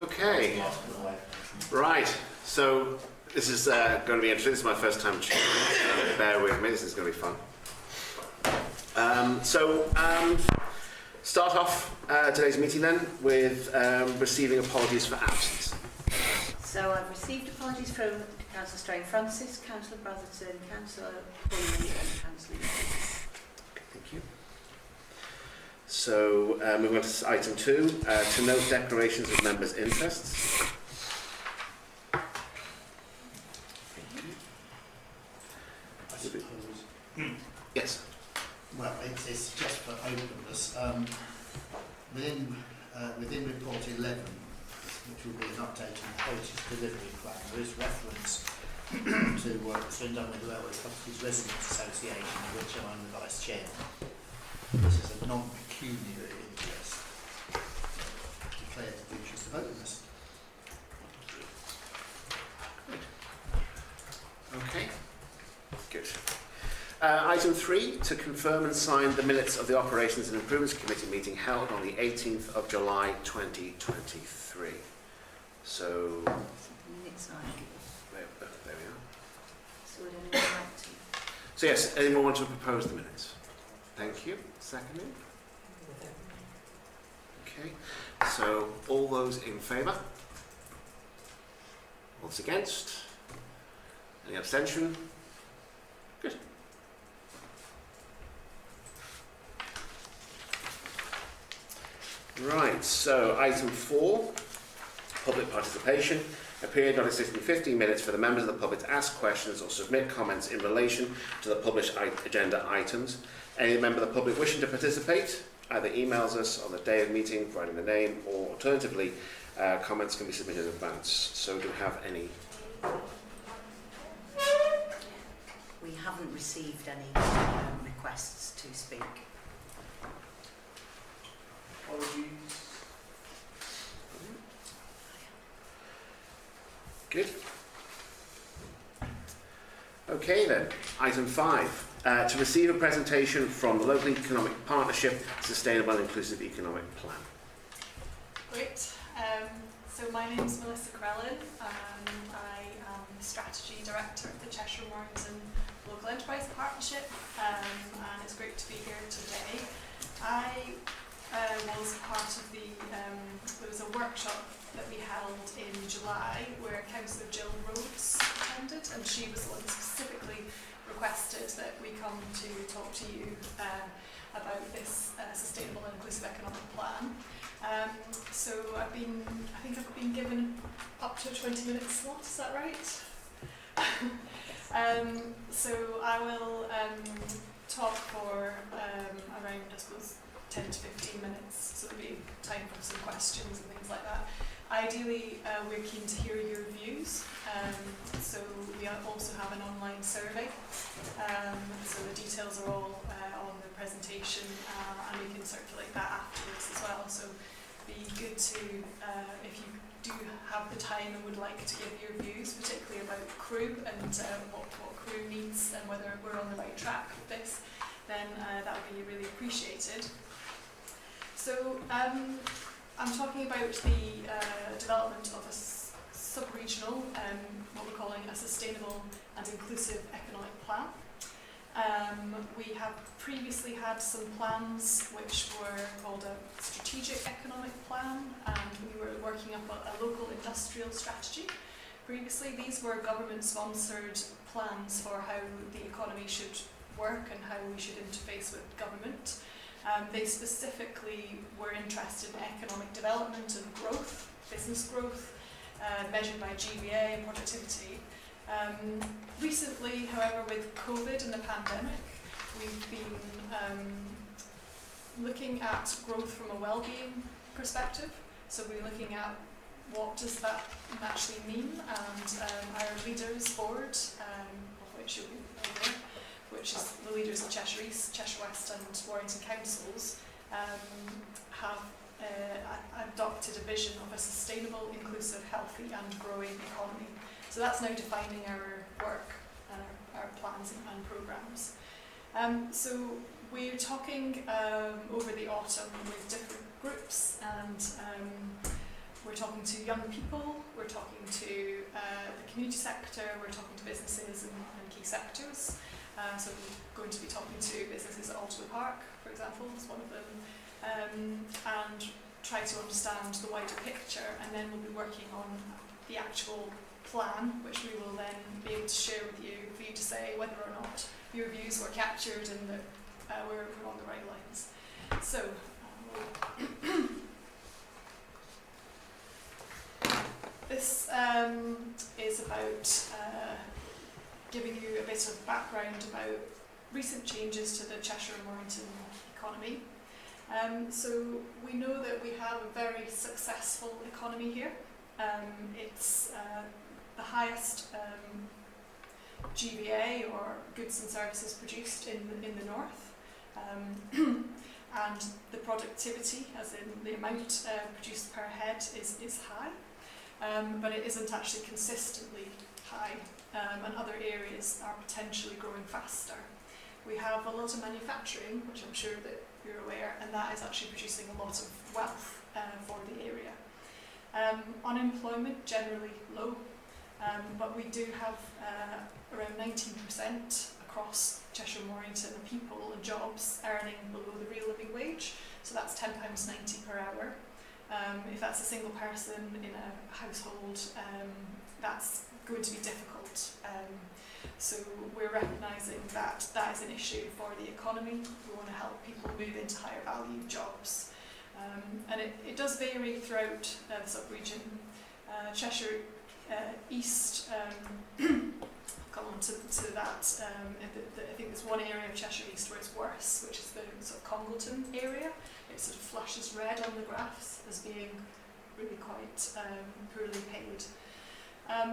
Okay, right, so this is going to be interesting. This is my first time bear with me, this is going to be fun. Start off today's meeting then with receiving apologies for absence. So I've received apologies from Councillor Strain Francis, Councillor Brotherton, Councillor Pullman and Councillor Yates. Thank you. So moving on to item 2, to note declarations of members' interests. I suppose. Yes. Well, it's just for openness. Within report 11, which will be an update on the Heritage Delivery Plan, there is reference to work that's been done with the Railway Properties Residents Association, of which I'm the Vice Chair. This is a non-pecuniary interest, declared of interest of openness. Okay, good. Item 3, to confirm and sign the minutes of the Operations and Improvements Committee meeting held on the 18th of July 2023. So, Minutes there we are. So would anyone like to? So yes, anyone want to propose the minutes? Thank you. Seconding. Okay, so all those in favour? All those against? Any abstention? Good. Right, so item 4, public participation. A period not exceeding 15 minutes for the members of the public to ask questions or submit comments in relation to the published agenda items. Any member of the public wishing to participate either emails us on the day of meeting, providing the name, or alternatively, comments can be submitted in advance. So do we have any? We haven't received any requests to speak. Apologies. Good. Okay then, item 5. To receive a presentation from the Local Economic Partnership Sustainable and Inclusive Economic Plan. Great. So my name is Melissa Crellin and I am the Strategy Director of the Cheshire Mornington Local Enterprise Partnership, and it's great to be here today. I was part of there was a workshop that we held in July where Councillor Jill Rhodes attended, and she was the one who specifically requested that we come to talk to you about this sustainable and inclusive economic plan. So I think I've been given up to a 20-minute slot, is that right? So I will talk for around, I suppose, 10 to 15 minutes, so there'll be time for some questions and things like that. Ideally, we're keen to hear your views, so we also have an online survey, so the details are all on the presentation, and we can circulate that afterwards as well. So it'd be good to, if you do have the time and would like to give your views, particularly about Crew and what Crew needs and whether we're on the right track with this, then that would be really appreciated. So I'm talking about the development of a sub-regional, what we're calling a sustainable and inclusive economic plan. We have previously had some plans which were called a strategic economic plan, and we were working up a local industrial strategy. Previously, these were government-sponsored plans for how the economy should work and how we should interface with government. They specifically were interested in economic development and growth, business growth, measured by GVA and productivity. Recently, however, with COVID and the pandemic, we've been looking at growth from a well-being perspective. So we're looking at what does that actually mean, and our leaders board, of which you'll be aware, which is the leaders of Cheshire East, Cheshire West and Warrington Councils, have adopted a vision of a sustainable, inclusive, healthy and growing economy. So that's now defining our work and our plans and programmes. So we're talking over the autumn with different groups, and we're talking to young people, we're talking to the community sector, we're talking to businesses and key sectors. So we're going to be talking to businesses at Alderley Park, for example, is one of them, and try to understand the wider picture, and then we'll be working on the actual plan, which we will then be able to share with you for you to say whether or not your views were captured and that we're on the right lines. So, this is about giving you a bit of background about recent changes to the Cheshire and Mornington economy. So we know that we have a very successful economy here. It's the highest GVA, or goods and services produced in the north, and the productivity, as in the amount produced per head, is high, but it isn't actually consistently high, and other areas are potentially growing faster. We have a lot of manufacturing, which I'm sure that you're aware, and that is actually producing a lot of wealth for the area. Unemployment generally low, but we do have around 19% across Cheshire and Mornington of people and jobs earning below the real living wage, so that's £10.90 per hour. If that's a single person in a household, that's going to be difficult. So we're recognising that that is an issue for the economy. We want to help people move into higher value jobs. And it does vary throughout the sub-region. Cheshire East, I'll come on to that. I think there's one area of Cheshire East where it's worse, which is the sort of Congleton area. It sort of flashes red on the graphs as being really quite poorly paid.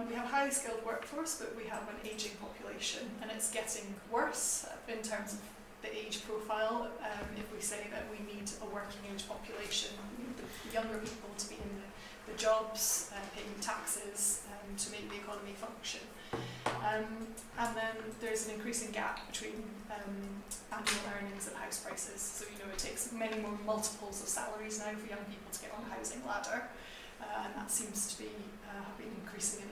We have a highly skilled workforce, but we have an ageing population, and it's getting worse in terms of the age profile. If we say that we need a working age population, we need the younger people to be in the jobs, paying taxes, to make the economy function. And then there's an increasing gap between annual earnings and house prices. So it takes many more multiples of salaries now for young people to get on the housing ladder. And that seems to be have been increasing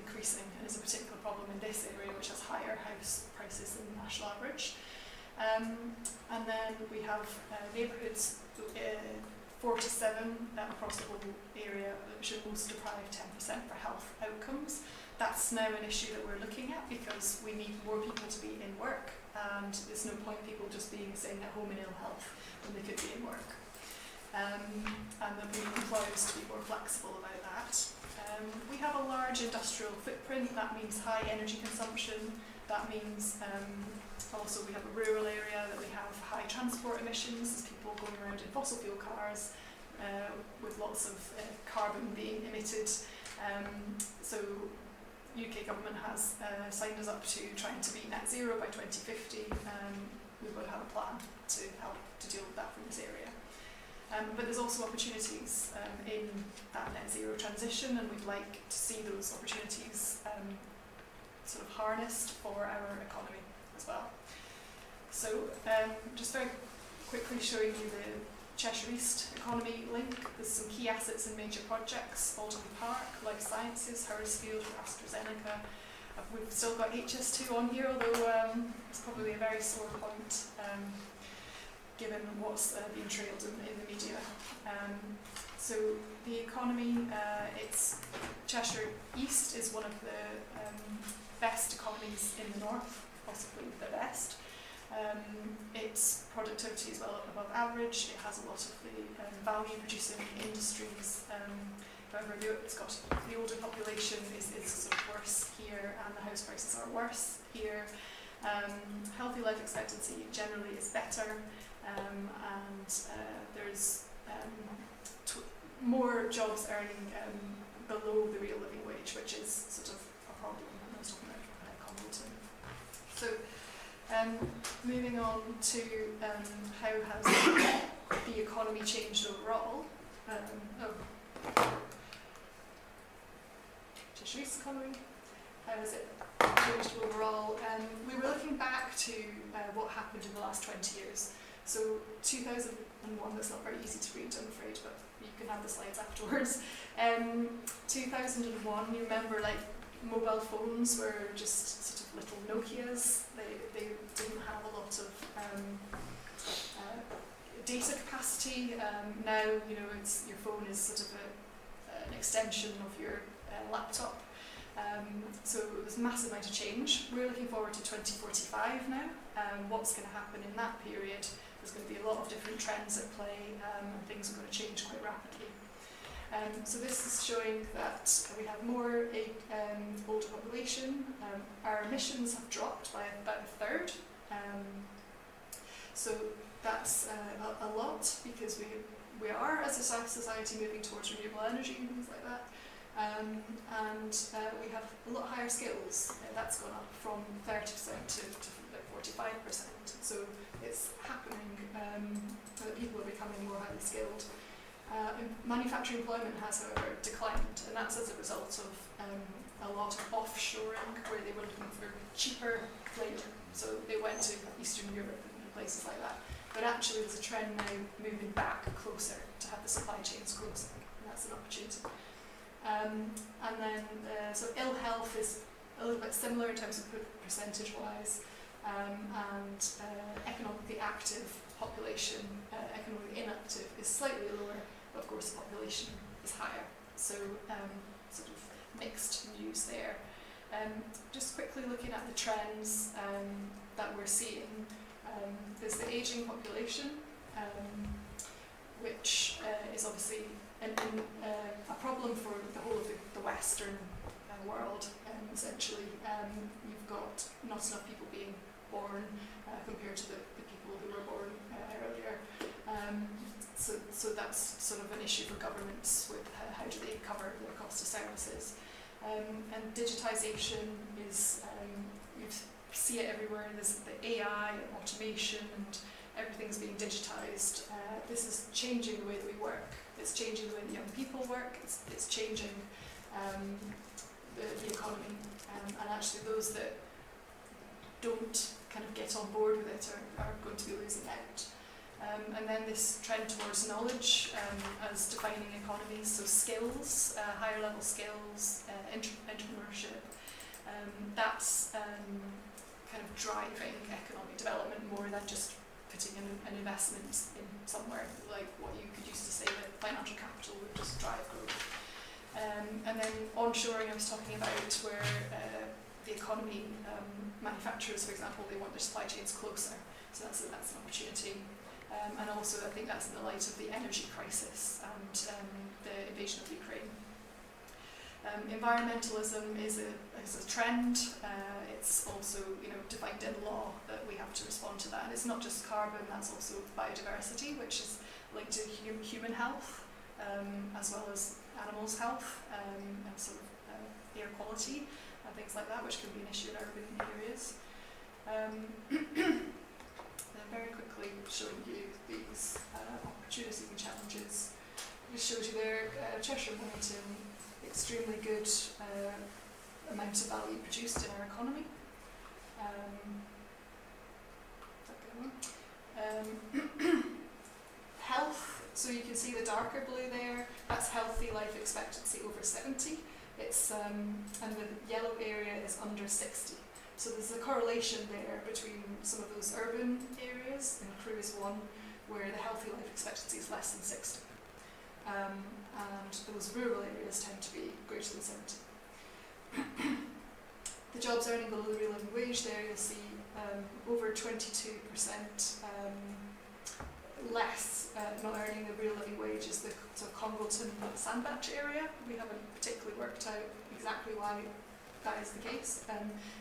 and is a particular problem in this area, which has higher house prices than the national average. And then we have neighbourhoods, 47 across the whole area, which are most deprived 10% for health outcomes. That's now an issue that we're looking at because we need more people to be in work, and there's no point people just staying at home in ill health when they could be in work. And that we need employers to be more flexible about that. We have a large industrial footprint. That means high energy consumption. That means also we have a rural area, that we have high transport emissions, as people going around in fossil fuel cars with lots of carbon being emitted. So UK government has signed us up to trying to be net zero by 2050. We will have a plan to help to deal with that from this area. But there's also opportunities in that net zero transition, and we'd like to see those opportunities sort of harnessed for our economy as well. So just very quickly showing you the Cheshire East economy link. There's some key assets and major projects: Alderley Park, Life Sciences, Huddersfield for AstraZeneca. We've still got HS2 on here, although it's probably a very sore point given what's being trailed in the media. So the economy, it's Cheshire East is one of the best economies in the north, possibly the best. Its productivity is well above average. It has a lot of the value producing industries. However, it's got the older population is sort of worse here, and the house prices are worse here. Healthy life expectancy generally is better, and there's more jobs earning below the real living wage, which is sort of a problem. I was talking about Congleton. So, moving on to how has the economy changed overall. Cheshire East economy, how has it changed overall? We were looking back to what happened in the last 20 years. So 2001, that's not very easy to read, I'm afraid, but you can have the slides afterwards. 2001, you remember like mobile phones were just sort of little Nokias. They didn't have a lot of data capacity. Now, you know, your phone is sort of an extension of your laptop. So there's a massive amount of change. We're looking forward to 2045 now. What's going to happen in that period? There's going to be a lot of different trends at play, and things are going to change quite rapidly. So this is showing that we have more older population. Our emissions have dropped by about a third. So that's a lot, because we are, as a society, moving towards renewable energy and things like that. We have a lot higher skills. That's gone up from 30% to 45%. So it's happening. People are becoming more highly skilled. Manufacturing employment has, however, declined, and that's as a result of a lot of offshoring, where they were looking for cheaper labour. So they went to Eastern Europe and places like that. But actually, there's a trend now moving back closer to have the supply chains closer, and that's an opportunity. So ill health is a little bit similar in terms of percentage-wise, and economically active population, economically inactive is slightly lower, but of course the population is higher. So sort of mixed news there. Just quickly looking at the trends that we're seeing, there's the ageing population, which is obviously a problem for the whole of the Western world. Essentially, you've got not enough people being born compared to the people who were born earlier. So that's sort of an issue for governments with how do they cover the cost of services. And digitisation is, you see it everywhere. There's the AI and automation, and everything's being digitised. This is changing the way that we work. It's changing the way that young people work. It's changing the economy. And actually those that don't kind of get on board with it are going to be losing out. And then this trend towards knowledge as defining economies, so skills, higher level skills, entrepreneurship, that's kind of driving economic development more than just putting an investment in somewhere, like what you could use to say that financial capital would just drive growth. And then onshoring, I was talking about, where the economy, manufacturers, for example, they want their supply chains closer, so that's an opportunity. And also, I think that's in the light of the energy crisis and the invasion of Ukraine. Environmentalism is a trend. It's also, defined in law that we have to respond to that. And it's not just carbon; that's also biodiversity, which is linked to human health, as well as animals' health, and sort of air quality and things like that, which can be an issue in urban areas. Very quickly showing you these opportunities and challenges. This shows you there Cheshire Mornington, extremely good amount of value produced in our economy. Health, so you can see the darker blue there, that's healthy life expectancy over 70. It's and the yellow area is under 60. So there's a correlation there between some of those urban areas, and Crewe is one, where the healthy life expectancy is less than 60. And those rural areas tend to be greater than 70. The jobs earning below the real living wage there, you'll see over 22% less not earning the real living wage is the sort of Congleton Sandbach area. We haven't particularly worked out exactly why that is the case,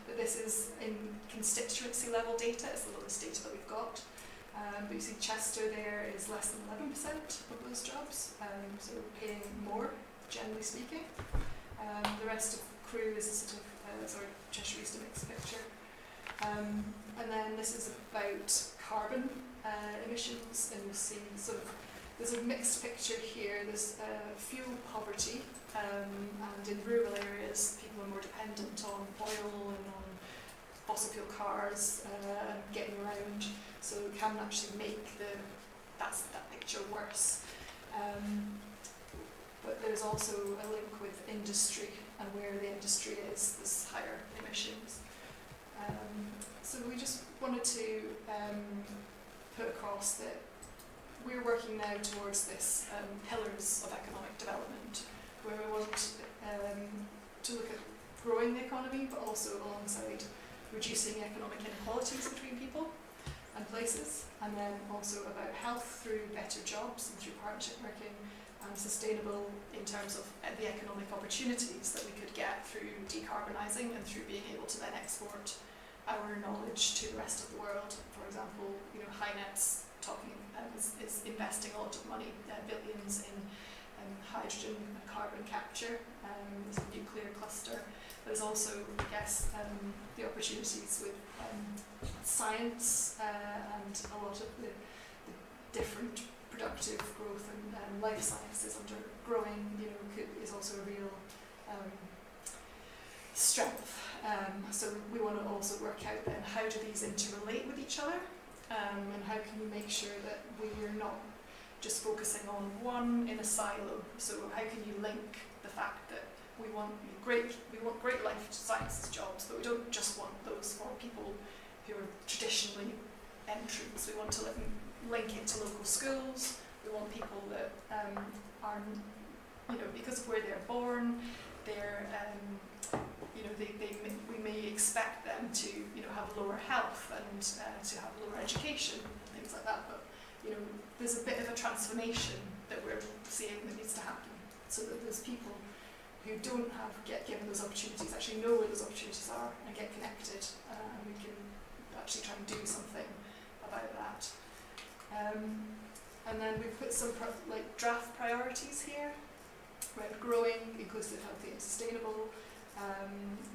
but this is in constituency level data. It's the lowest data that we've got. But you see Chester there is less than 11% of those jobs, so paying more, generally speaking. The rest of Crewe is a sort of, Cheshire East, a mixed picture. And then this is about carbon emissions, and you'll see sort of, there's a mixed picture here. There's fuel poverty, and in rural areas people are more dependent on oil and on fossil fuel cars and getting around, so it can actually make that picture worse. But there's also a link with industry, and where the industry is, there's higher emissions. So we just wanted to put across that we're working now towards this pillars of economic development, where we want to look at growing the economy, but also alongside reducing economic inequalities between people and places, and then also about health through better jobs and through partnership working, and sustainable in terms of the economic opportunities that we could get through decarbonising and through being able to then export our knowledge to the rest of the world. For example, HyNet's is investing a lot of money, billions in hydrogen and carbon capture. There's a nuclear cluster. There's also, I guess, the opportunities with science and a lot of the different productive growth and life sciences under growing, is also a real strength. So we want to also work out then how do these interrelate with each other, and how can we make sure that we're not just focusing on one in a silo. So how can you link the fact that we want great life sciences jobs, but we don't just want those for people who are traditionally entrants. We want to link it to local schools. We want people that are, because of where they're born, they're, we may expect them to, have lower health and to have lower education and things like that. But there's a bit of a transformation that we're seeing that needs to happen, so that those people who don't get given those opportunities actually know where those opportunities are and get connected, and we can actually try and do something about that. And then we've put some draft priorities here around growing, inclusive, healthy and sustainable,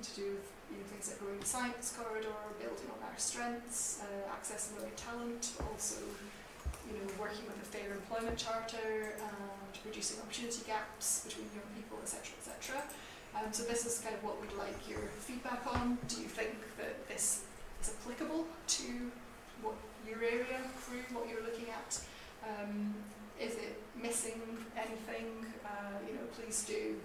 to do with things like growing the science corridor, building on our strengths, accessing the right talent, but also working with a fair employment charter and reducing opportunity gaps between young people, etc., etc. So this is kind of what we'd like your feedback on. Do you think that this is applicable to what your area, through what you're looking at? Is it missing anything? Please do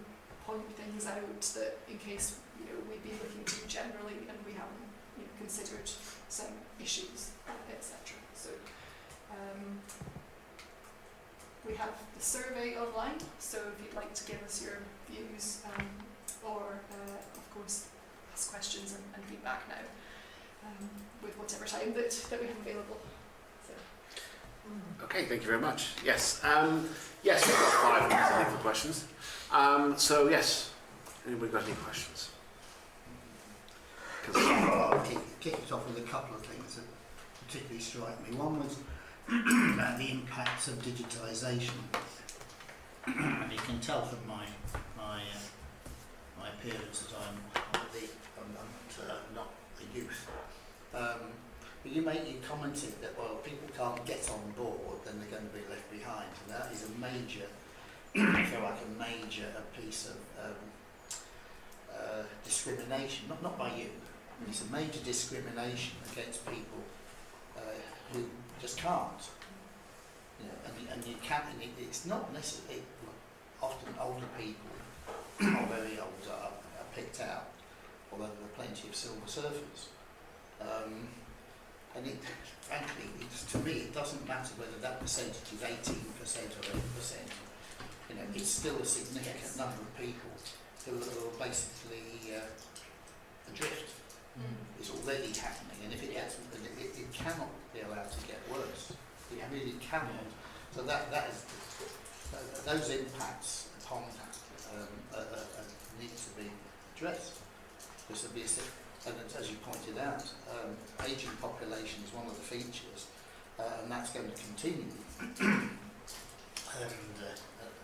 point things out that, in case we'd be looking to generally and we haven't considered some issues, etc. So we have the survey online, so if you'd like to give us your views, or of course ask questions and feedback now, with whatever time that we have available. So. Okay, thank you very much. Yes, yes, we've got 5 minutes, I think, for questions. So yes, anybody got any questions? I'll kick it off with a couple of things that particularly strike me. One was about the impacts of digitisation. And you can tell from my appearance that I'm not a youth. But you commented that, well, people can't get on board, then they're going to be left behind. And that is a major, I feel like a major piece of discrimination, not by you. It's a major discrimination against people who just can't. And you can't. It's not necessarily. Often older people, or very old, are picked out, although there are plenty of silver surfers. And frankly, to me, it doesn't matter whether that percentage is 18% or 8%. It's still a significant number of people who are basically adrift. It's already happening, and if it gets, it cannot be allowed to get worse. It really cannot. So that is those impacts upon that need to be addressed. Because and as you pointed out, ageing population is one of the features, and that's going to continue.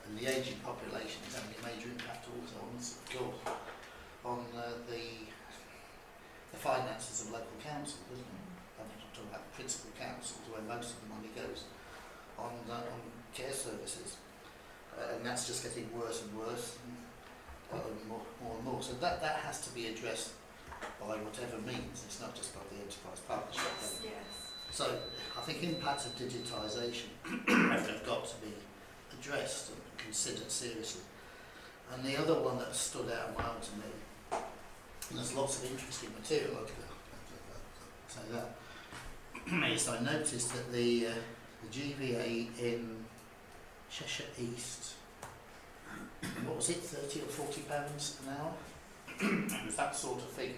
And the ageing population is having a major impact also on, of course, on the finances of local councils, isn't it? I'm talking about principal councils, where most of the money goes on care services, and that's just getting worse and worse, and more and more. So that has to be addressed by whatever means. It's not just by the enterprise partnership. Yes. So I think impacts of digitisation have got to be addressed and considered seriously. And the other one that stood out well to me, and there's lots of interesting material, I'll say that, is I noticed that the GVA in Cheshire East, what was it, £30 or £40 an hour? It was that sort of figure.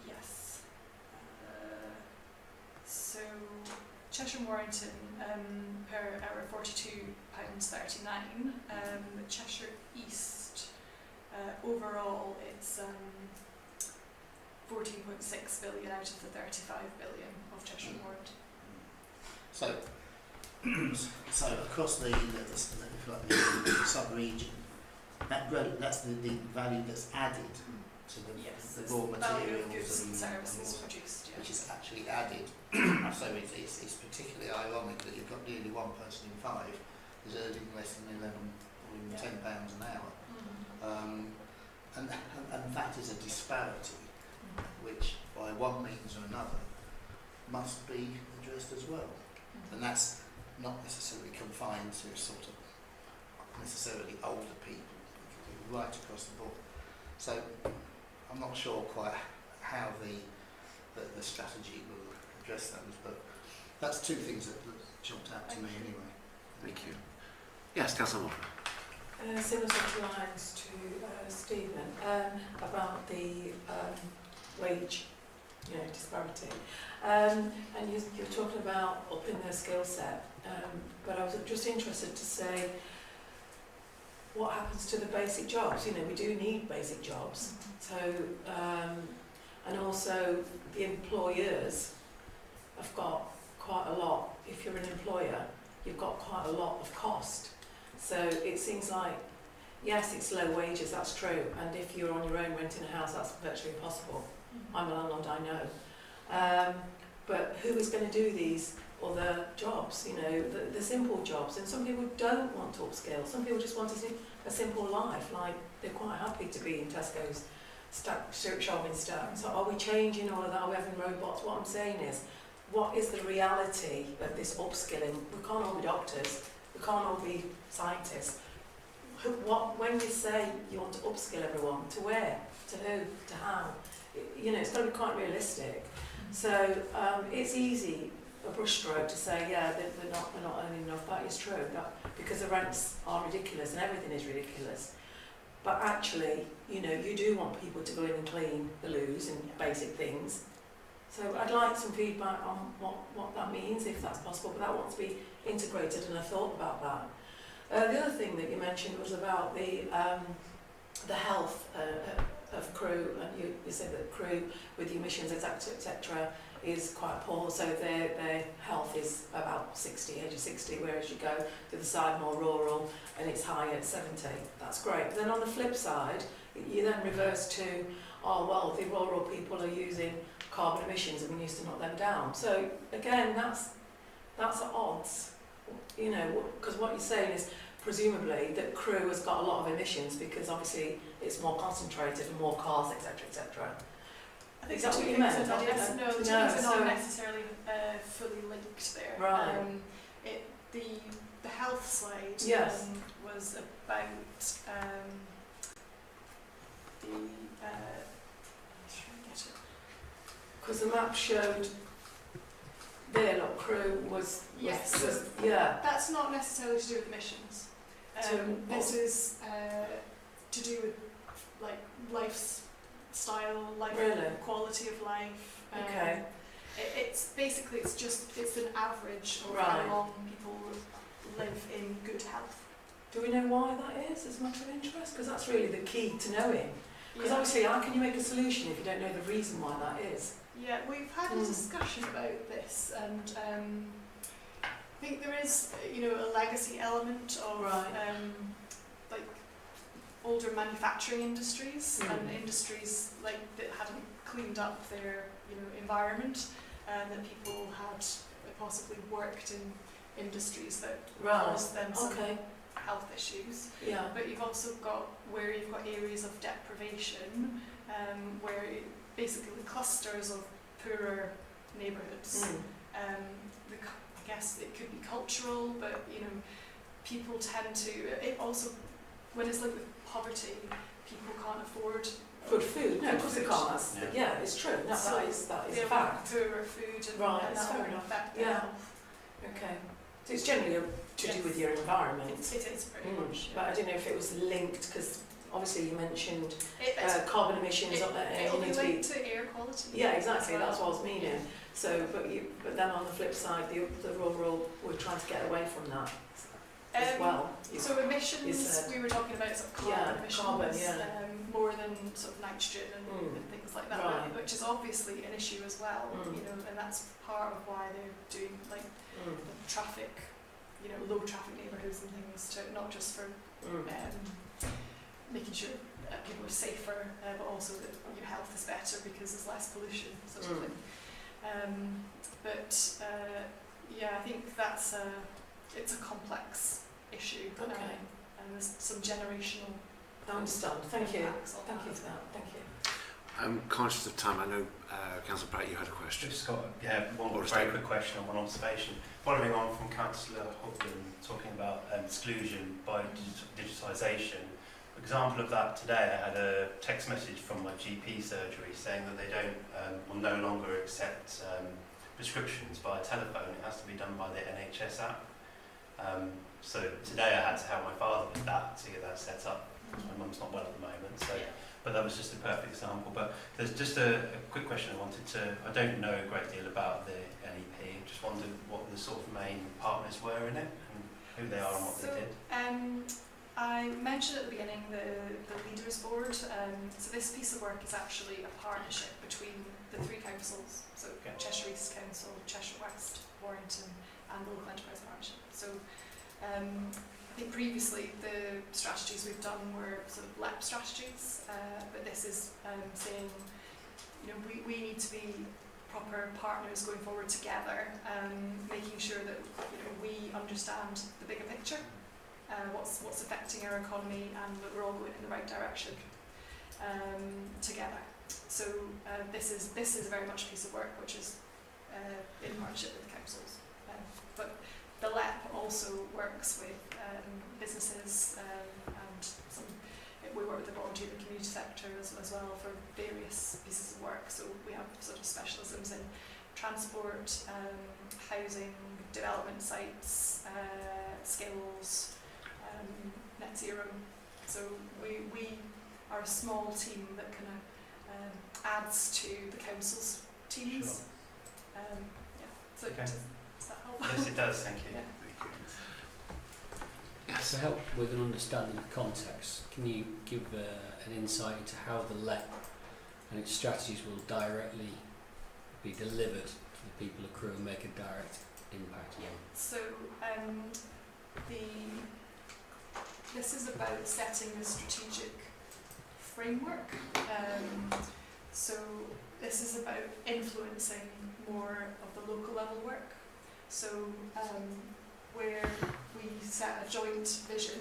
Yes. So Cheshire and Warrington per hour £42.39. Cheshire East overall it's 14.6 billion out of the 35 billion of Cheshire and Warrington. So, so across the sub-region, that's the value that's added to the raw Value of materials goods and and services also, produced, yeah. which is actually added. So it's particularly ironic that you've got nearly 1 person in 5 is earning less than 11 or even £10 an hour. And that is a disparity which, by one means or another, must be addressed as well. And that's not necessarily confined to sort of necessarily older people, right across the board. So I'm not sure quite how the strategy will address those, but that's two things that jumped out to me anyway. Thank you. Yes, Councillor Moore. Similar sort of lines to Stephen about the wage, disparity. And you're talking about upping their skill set, but I was just interested to say what happens to the basic jobs. We do need basic jobs. So, and also the employers have got quite a lot. If you're an employer, you've got quite a lot of cost. So it seems like, yes, it's low wages, that's true. And if you're on your own renting a house, that's virtually impossible. I'm a landlord, I know. But who is going to do these other jobs, the simple jobs? And some people don't want to upskill. Some people just want a simple life, like they're quite happy to be in Tesco's shopping stack. So are we changing all of that? Are we having robots? What I'm saying is, what is the reality of this upskilling? We can't all be doctors. We can't all be scientists. When you say you want to upskill everyone, to where? To who? To how? It's got to be quite realistic. So it's easy, a brushstroke, to say, yeah, we're not earning enough. That is true, because the rents are ridiculous and everything is ridiculous. But actually, you do want people to go in and clean the loos and basic things. So I'd like some feedback on what that means, if that's possible, but that wants to be integrated, and I thought about that. The other thing that you mentioned was about the health of crew, and you said that crew with the emissions, etc., is quite poor, so their health is about 60, age of 60, whereas you go to the side more rural and it's high at 70. That's great. But then on the flip side, you then reverse to, the rural people are using carbon emissions and we used to knock them down. So again, that's at odds, because what you're saying is presumably that crew has got a lot of emissions because obviously it's more concentrated and more cars, etc., etc. I think Is that the what two you things meant? are not, I didn't know. no, the two No, things are so- not necessarily fully linked there. Right. The health slide Yes. was about Because the map showed there, look, crew was Yes. yeah. That's not necessarily to do with emissions. This is to do with lifestyle, Really? quality of life. Okay. It's an average of Right. how long people live in good health. Do we know why that is as a matter of interest? Because that's really the key to knowing. Because obviously, how can you make a solution if you don't know the reason why that is? Yeah, we've had a discussion about this, and I think there is, a legacy element of Right. older manufacturing industries Mm. and industries that hadn't cleaned up their, environment, and that people had possibly worked in industries that Right. caused them some Okay. health issues. Yeah. But you've also got where you've got areas of deprivation, where basically clusters of poorer neighbourhoods. Mm. I guess it could be cultural, but people tend to. It also, when it's linked with poverty, people can't afford Good food. No, of course they Food. can't. That's, Yeah. yeah, it's true. No, So that is a they'll fact. have poorer food and, Right, and that's that fair will enough. affect their Yeah. health. Okay. So it's generally to do with your environment. It is pretty much. But I don't know if it was linked, because obviously you mentioned It's- carbon emissions on that. it'll you be need to be- linked to air quality. Yeah, exactly. as well. That's what I was meaning. So, but then on the flip side, the rural, we're trying to get away from that as well. So emissions, you said. we were talking about sort of carbon Yeah, emissions, carbon, yeah. more than sort of nitrogen and things like that, Right. which is obviously an issue as well. You know, and that's part of why they're doing like the traffic, you know, low traffic neighbourhoods and things, to not just for making sure people are safer, but also that your health is better because there's less pollution, sort of thing. Yeah, I think that's it's a complex issue. Okay. And there's some generational I understand. Thank you. impacts on Thank that you as for well. that. Thank you. I'm conscious of time. I know, Councillor Pratt, you had a question. Just got one Or a very statement. quick question and one observation. Following on from Councillor Houghton talking about exclusion by digitisation, for example of that today, I had a text message from my GP surgery saying that they will no longer accept prescriptions by telephone. It has to be done by the NHS app. So today I had to help my father with that to get that set up. My mum's not well at the moment, so. But that was just a perfect example. But there's just a quick question I wanted to. I don't know a great deal about the NEP. Just wondered what the sort of main partners were in it and who they are and what they did. I mentioned at the beginning the Leaders Board. So this piece of work is actually a partnership between the three councils. So Okay. Cheshire East Council, Cheshire West, Warrington, and the Local Enterprise Partnership. So I think previously the strategies we've done were sort of LEP strategies, but this is saying, you know, we need to be proper partners going forward together, making sure that, you know, we understand the bigger picture, what's affecting our economy, and that we're all going in the right direction together. So this is very much a piece of work which is in partnership with the councils, but the LEP also works with businesses and we work with the voluntary and the community sector as well for various pieces of work. So we have sort of specialisms in transport, housing, development sites, skills, net zero. So we are a small team that kind of adds to the council's teams. Sure. So Okay. does that help? Yes, it does. Thank you. Yeah. Yes. To help with an understanding of context, can you give an insight into how the LEP and its strategies will directly be delivered to the people of Crewe and make a direct impact? So this is about setting a strategic framework. So this is about influencing more of the local level work. So where we set a joint vision,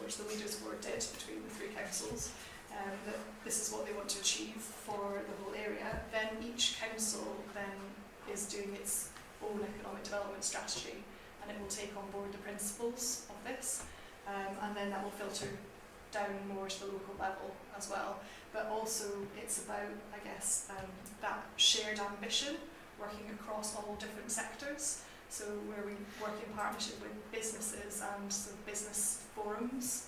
which the Leaders Board did between the three councils, that this is what they want to achieve for the whole area. Then each council then is doing its own economic development strategy, and it will take on board the principles of this, and then that will filter down more to the local level as well. But also it's about, I guess, that shared ambition, working across all different sectors. So where we work in partnership with businesses and some business forums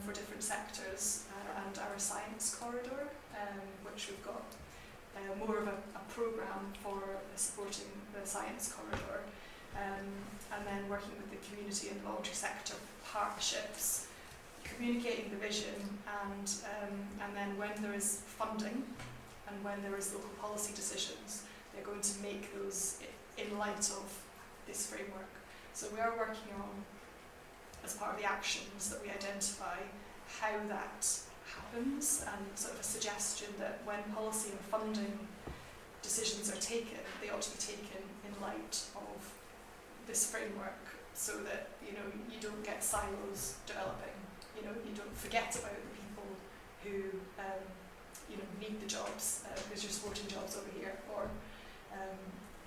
for different sectors, and our science corridor, which we've got more of a programme for supporting the science corridor, and then working with the community and the voluntary sector partnerships, communicating the vision, and then when there is funding and when there is local policy decisions, they're going to make those in light of this framework. So we are working on, as part of the actions that we identify, how that happens, and sort of a suggestion that when policy and funding decisions are taken, they ought to be taken in light of this framework, so that, you know, you don't get silos developing. You know, you don't forget about the people who you know, need the jobs because you're supporting jobs over here, or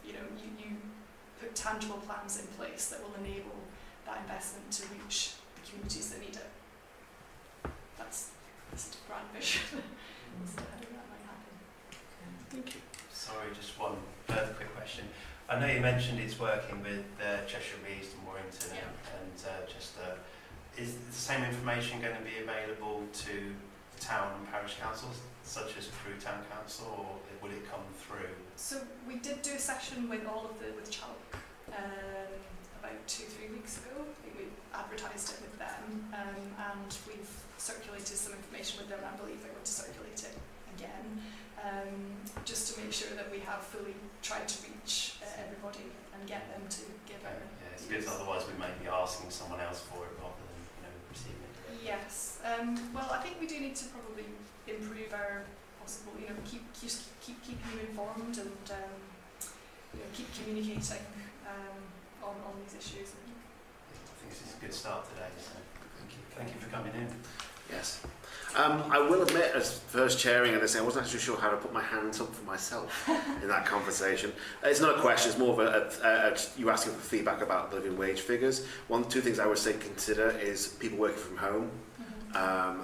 you know, you put tangible plans in place that will enable that investment to reach the communities that need it. I know you mentioned it's working with Cheshire East and Warrington Yeah. and Chester. Is the same information going to be available to town and parish councils, such as Crewe Town Council, or will it come through? So we did do a session with with Chalk about 2-3 weeks ago. We advertised it with them, and we've circulated some information with them. I believe they're going to circulate it again, just to make sure that we have fully tried to reach everybody and get them to give our Yeah, it's good. Otherwise, we may be asking someone else for it rather than receiving it. Yes. Well, I think we do need to probably improve our possible, keep keeping you informed and keep communicating on these issues. I think this is a good start today. So thank you for coming in. Yes. I will admit, as first chairing, and I wasn't actually sure how to put my hands up for myself in that conversation. It's not a question, it's more of you asking for feedback about living wage figures. Two things I would say consider is people working from home.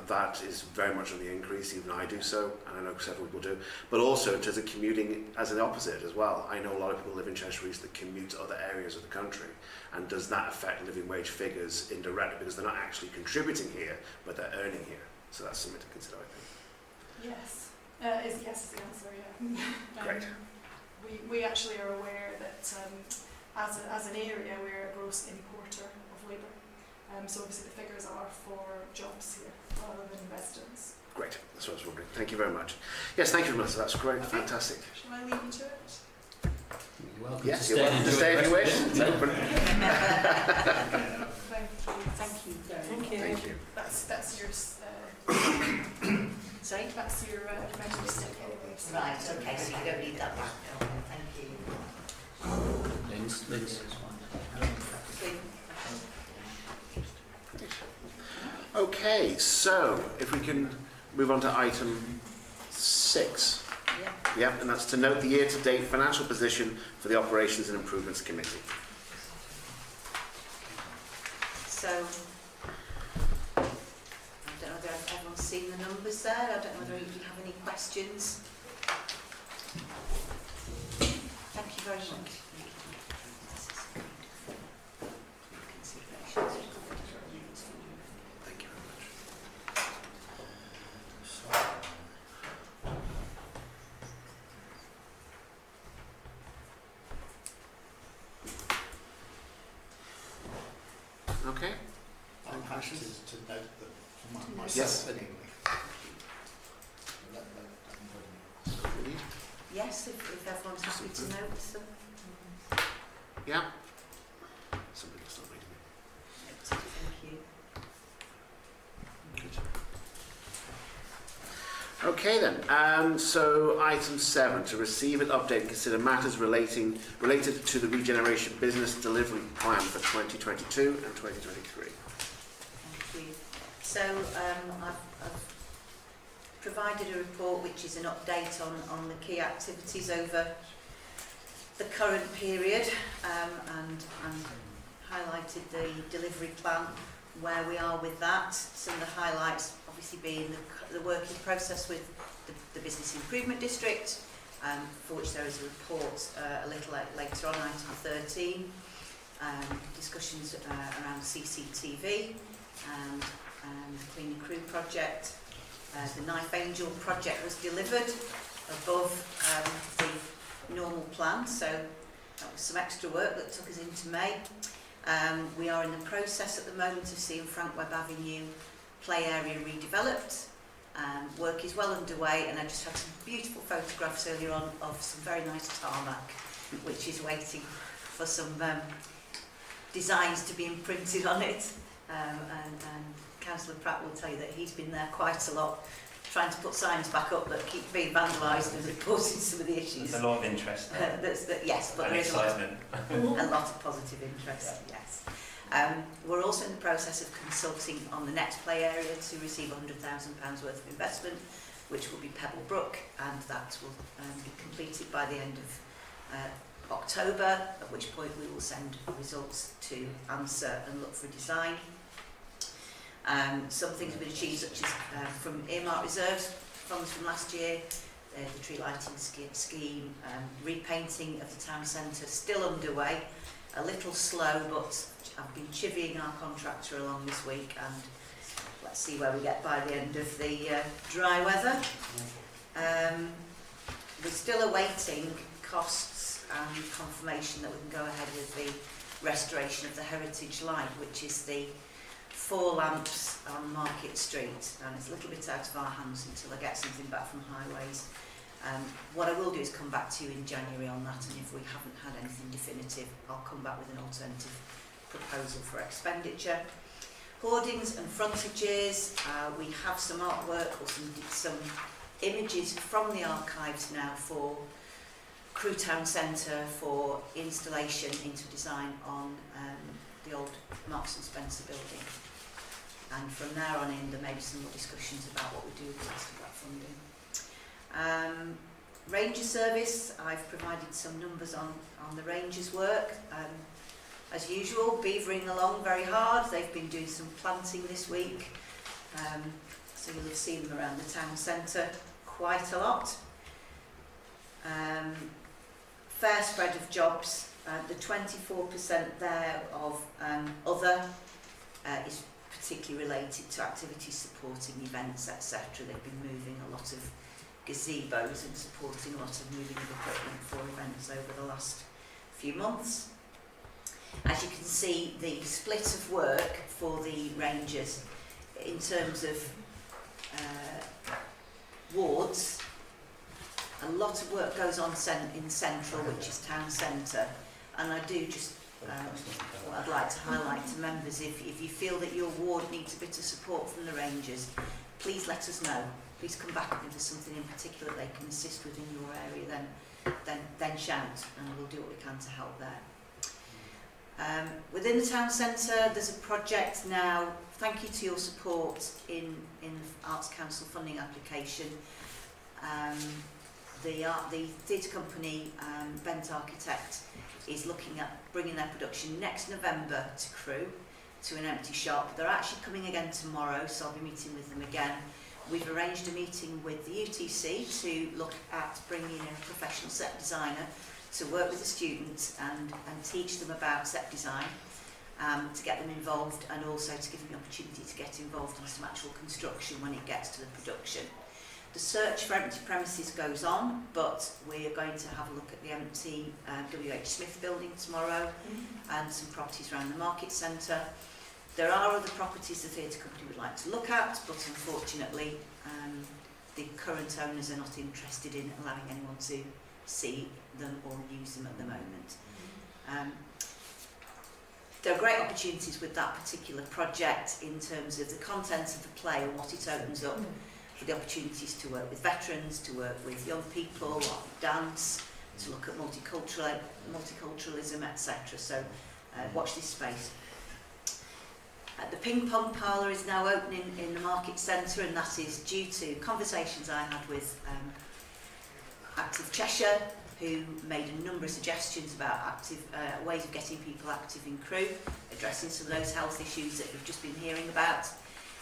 That is very much on the increase, even I do so, and I know several people do. But also in terms of commuting as an opposite as well. I know a lot of people live in Cheshire East that commute to other areas of the country, and does that affect living wage figures indirectly because they're not actually contributing here, but they're earning here. So that's something to consider, I think. Yes. Yes is the answer, yeah. Great. We actually are aware that as an area we're a gross importer of labour. So obviously the figures are for jobs here rather than residents. Great, that's what I was wondering. Thank you very much. Yes, thank you, Melissa. That's great, Okay. fantastic. Shall I leave you to it? You're welcome Yes, to you're stay welcome and to do stay it if you wish. rest of It's the day. open. Thank you very much. Thank you. That's yours. Sorry? That's your memory stick anyway. So Right, okay, so you don't need that back. Thank you. Lynn's. Okay, so if we can move on to item 6. Yeah. Yep, and that's to note the year-to-date financial position for the Operations and Improvements Committee. So, I don't know whether everyone's seen the numbers there. I don't know whether you have any questions. Thank you very much. Thank you very much. Okay. I'm happy to note that for myself Yes. anyway. Yes, if everyone's happy to note some. Yeah. Somebody just not reading it. Thank you. Okay then, so item 7, to receive and update and consider matters related to the Regeneration Business Delivery Plan for 2022 and 2023. Thank you. So I've provided a report which is an update on the key activities over the current period and highlighted the delivery plan, where we are with that. Some of the highlights obviously being the working process with the Business Improvement District, for which there is a report a little later on, item 13. Discussions around CCTV and the Clean and Crew project. The Knife Angel project was delivered above the normal plan, so that was some extra work that took us into May. We are in the process at the moment of seeing Frank Webb Avenue play area redeveloped. Work is well underway, and I just had some beautiful photographs earlier on of some very nice tarmac, which is waiting for some designs to be imprinted on it. And Councillor Pratt will tell you that he's been there quite a lot, trying to put signs back up that keep being vandalised and reporting some of the issues. There's a lot of interest there. Yes, but And there is a lot excitement. of positive interest, yes. We're also in the process of consulting on the next play area to receive £100,000 worth of investment, which will be Pebble Brook, and that will be completed by the end of October, at which point we will send results to ANSA and look for design. Some things have been achieved, such as from earmark reserves, funds from last year. the tree lighting scheme, repainting of the town centre still underway, a little slow, but I've been chivying our contractor along this week, and let's see where we get by the end of the dry weather. We're still awaiting costs and confirmation that we can go ahead with the restoration of the heritage light, which is the 4 lamps on Market Street, and it's a little bit out of our hands until I get something back from Highways. What I will do is come back to you in January on that, and if we haven't had anything definitive, I'll come back with an alternative proposal for expenditure. Hoardings and frontages, we have some artwork or some images from the archives now for Crewe Town Centre for installation into design on the old Marks and Spencer building. And from there on in, there may be some more discussions about what we do with the rest of that funding. Ranger service, I've provided some numbers on the Rangers' work. As usual, beavering along very hard. They've been doing some planting this week. So you'll have seen them around the town centre quite a lot. Fair spread of jobs. The 24% there of other is particularly related to activities supporting events, etc. They've been moving a lot of gazebos and supporting a lot of moving of equipment for events over the last few months. As you can see, the split of work for the Rangers in terms of wards, a lot of work goes on in Central, which is town centre, and I do just what I'd like to highlight to members, if you feel that your ward needs a bit of support from the Rangers, please let us know. Please come back if there's something in particular they can assist with in your area, then shout, and we'll do what we can to help there. Within the town centre, there's a project now. Thank you to your support in Arts Council funding application. The theatre company, Bent Architect, is looking at bringing their production next November to Crewe, to an empty shop. They're actually coming again tomorrow, so I'll be meeting with them again. We've arranged a meeting with the UTC to look at bringing in a professional set designer to work with the students and teach them about set design, to get them involved, and also to give them the opportunity to get involved in some actual construction when it gets to the production. The search for empty premises goes on, but we are going to have a look at the empty W.H. Smith building tomorrow and some properties around the market centre. There are other properties the theatre company would like to look at, but unfortunately the current owners are not interested in allowing anyone to see them or use them at the moment. There are great opportunities with that particular project in terms of the content of the play and what it opens up for the opportunities to work with veterans, to work with young people, dance, to look at multiculturalism, etc. So watch this space. The ping pong parlour is now opening in the market centre, and that is due to conversations I had with Active Cheshire, who made a number of suggestions about active ways of getting people active in Crewe, addressing some of those health issues that we've just been hearing about.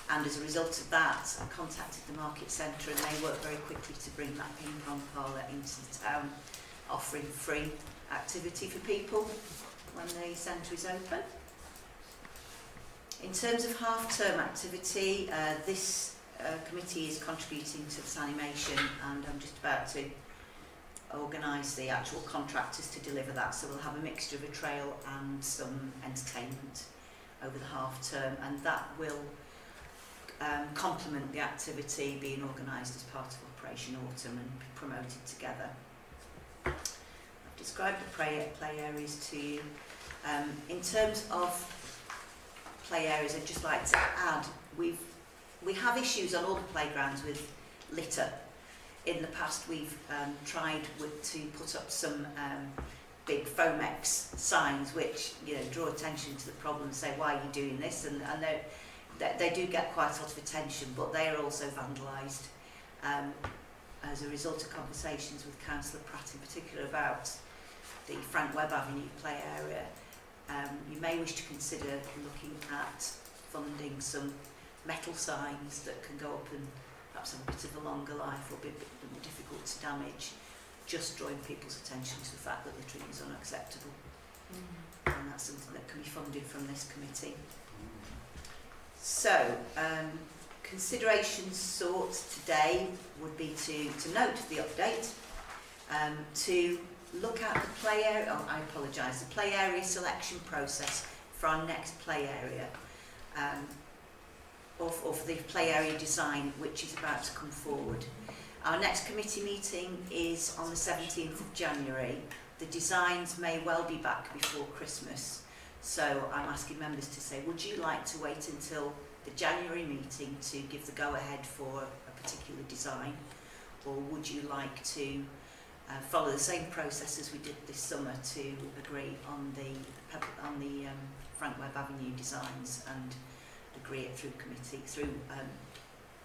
And as a result of that, I contacted the market centre, and they worked very quickly to bring that ping pong parlour into the town, offering free activity for people when the centre is open. In terms of half-term activity, this committee is contributing to this animation, and I'm just about to organise the actual contractors to deliver that, so we'll have a mixture of a trail and some entertainment over the half-term, and that will complement the activity being organised as part of Operation Autumn and be promoted together. I've described the play areas to you. In terms of play areas, I'd just like to add, we have issues on all the playgrounds with litter. In the past we've tried to put up some big Fomex signs which draw attention to the problem and say, why are you doing this? And they do get quite a lot of attention, but they are also vandalised as a result of conversations with Councillor Pratt in particular about the Frank Webb Avenue play area. You may wish to consider looking at funding some metal signs that can go up perhaps have a bit of a longer life or be a bit more difficult to damage, just drawing people's attention to the fact that littering is unacceptable. And that's something that can be funded from this committee. So, considerations sought today would be to note the update, to look at the play area, the play area selection process for our next play area, or for the play area design which is about to come forward. Our next committee meeting is on the 17th of January. The designs may well be back before Christmas, so I'm asking members to say, would you like to wait until the January meeting to give the go-ahead for a particular design, or would you like to follow the same process as we did this summer to agree on the Frank Webb Avenue designs and agree it through committee, through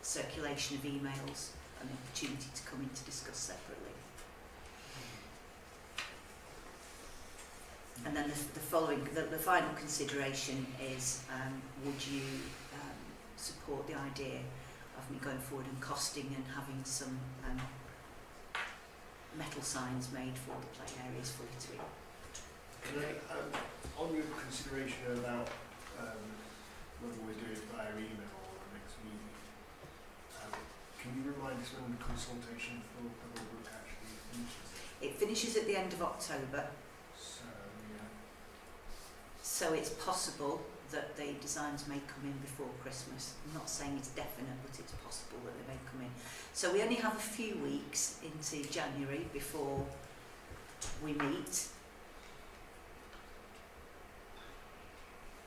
circulation of emails and the opportunity to come in to discuss separately. And then the final consideration is, would you support the idea of me going forward and costing and having some metal signs made for the play areas for littering? Can I, on your consideration about whether we're doing it via email or the next meeting, can you remind us when the consultation for Pebblebrook actually finishes? It finishes at the end of October. So, yeah. So it's possible that the designs may come in before Christmas. I'm not saying it's definite, but it's possible that they may come in. So we only have a few weeks into January before we meet.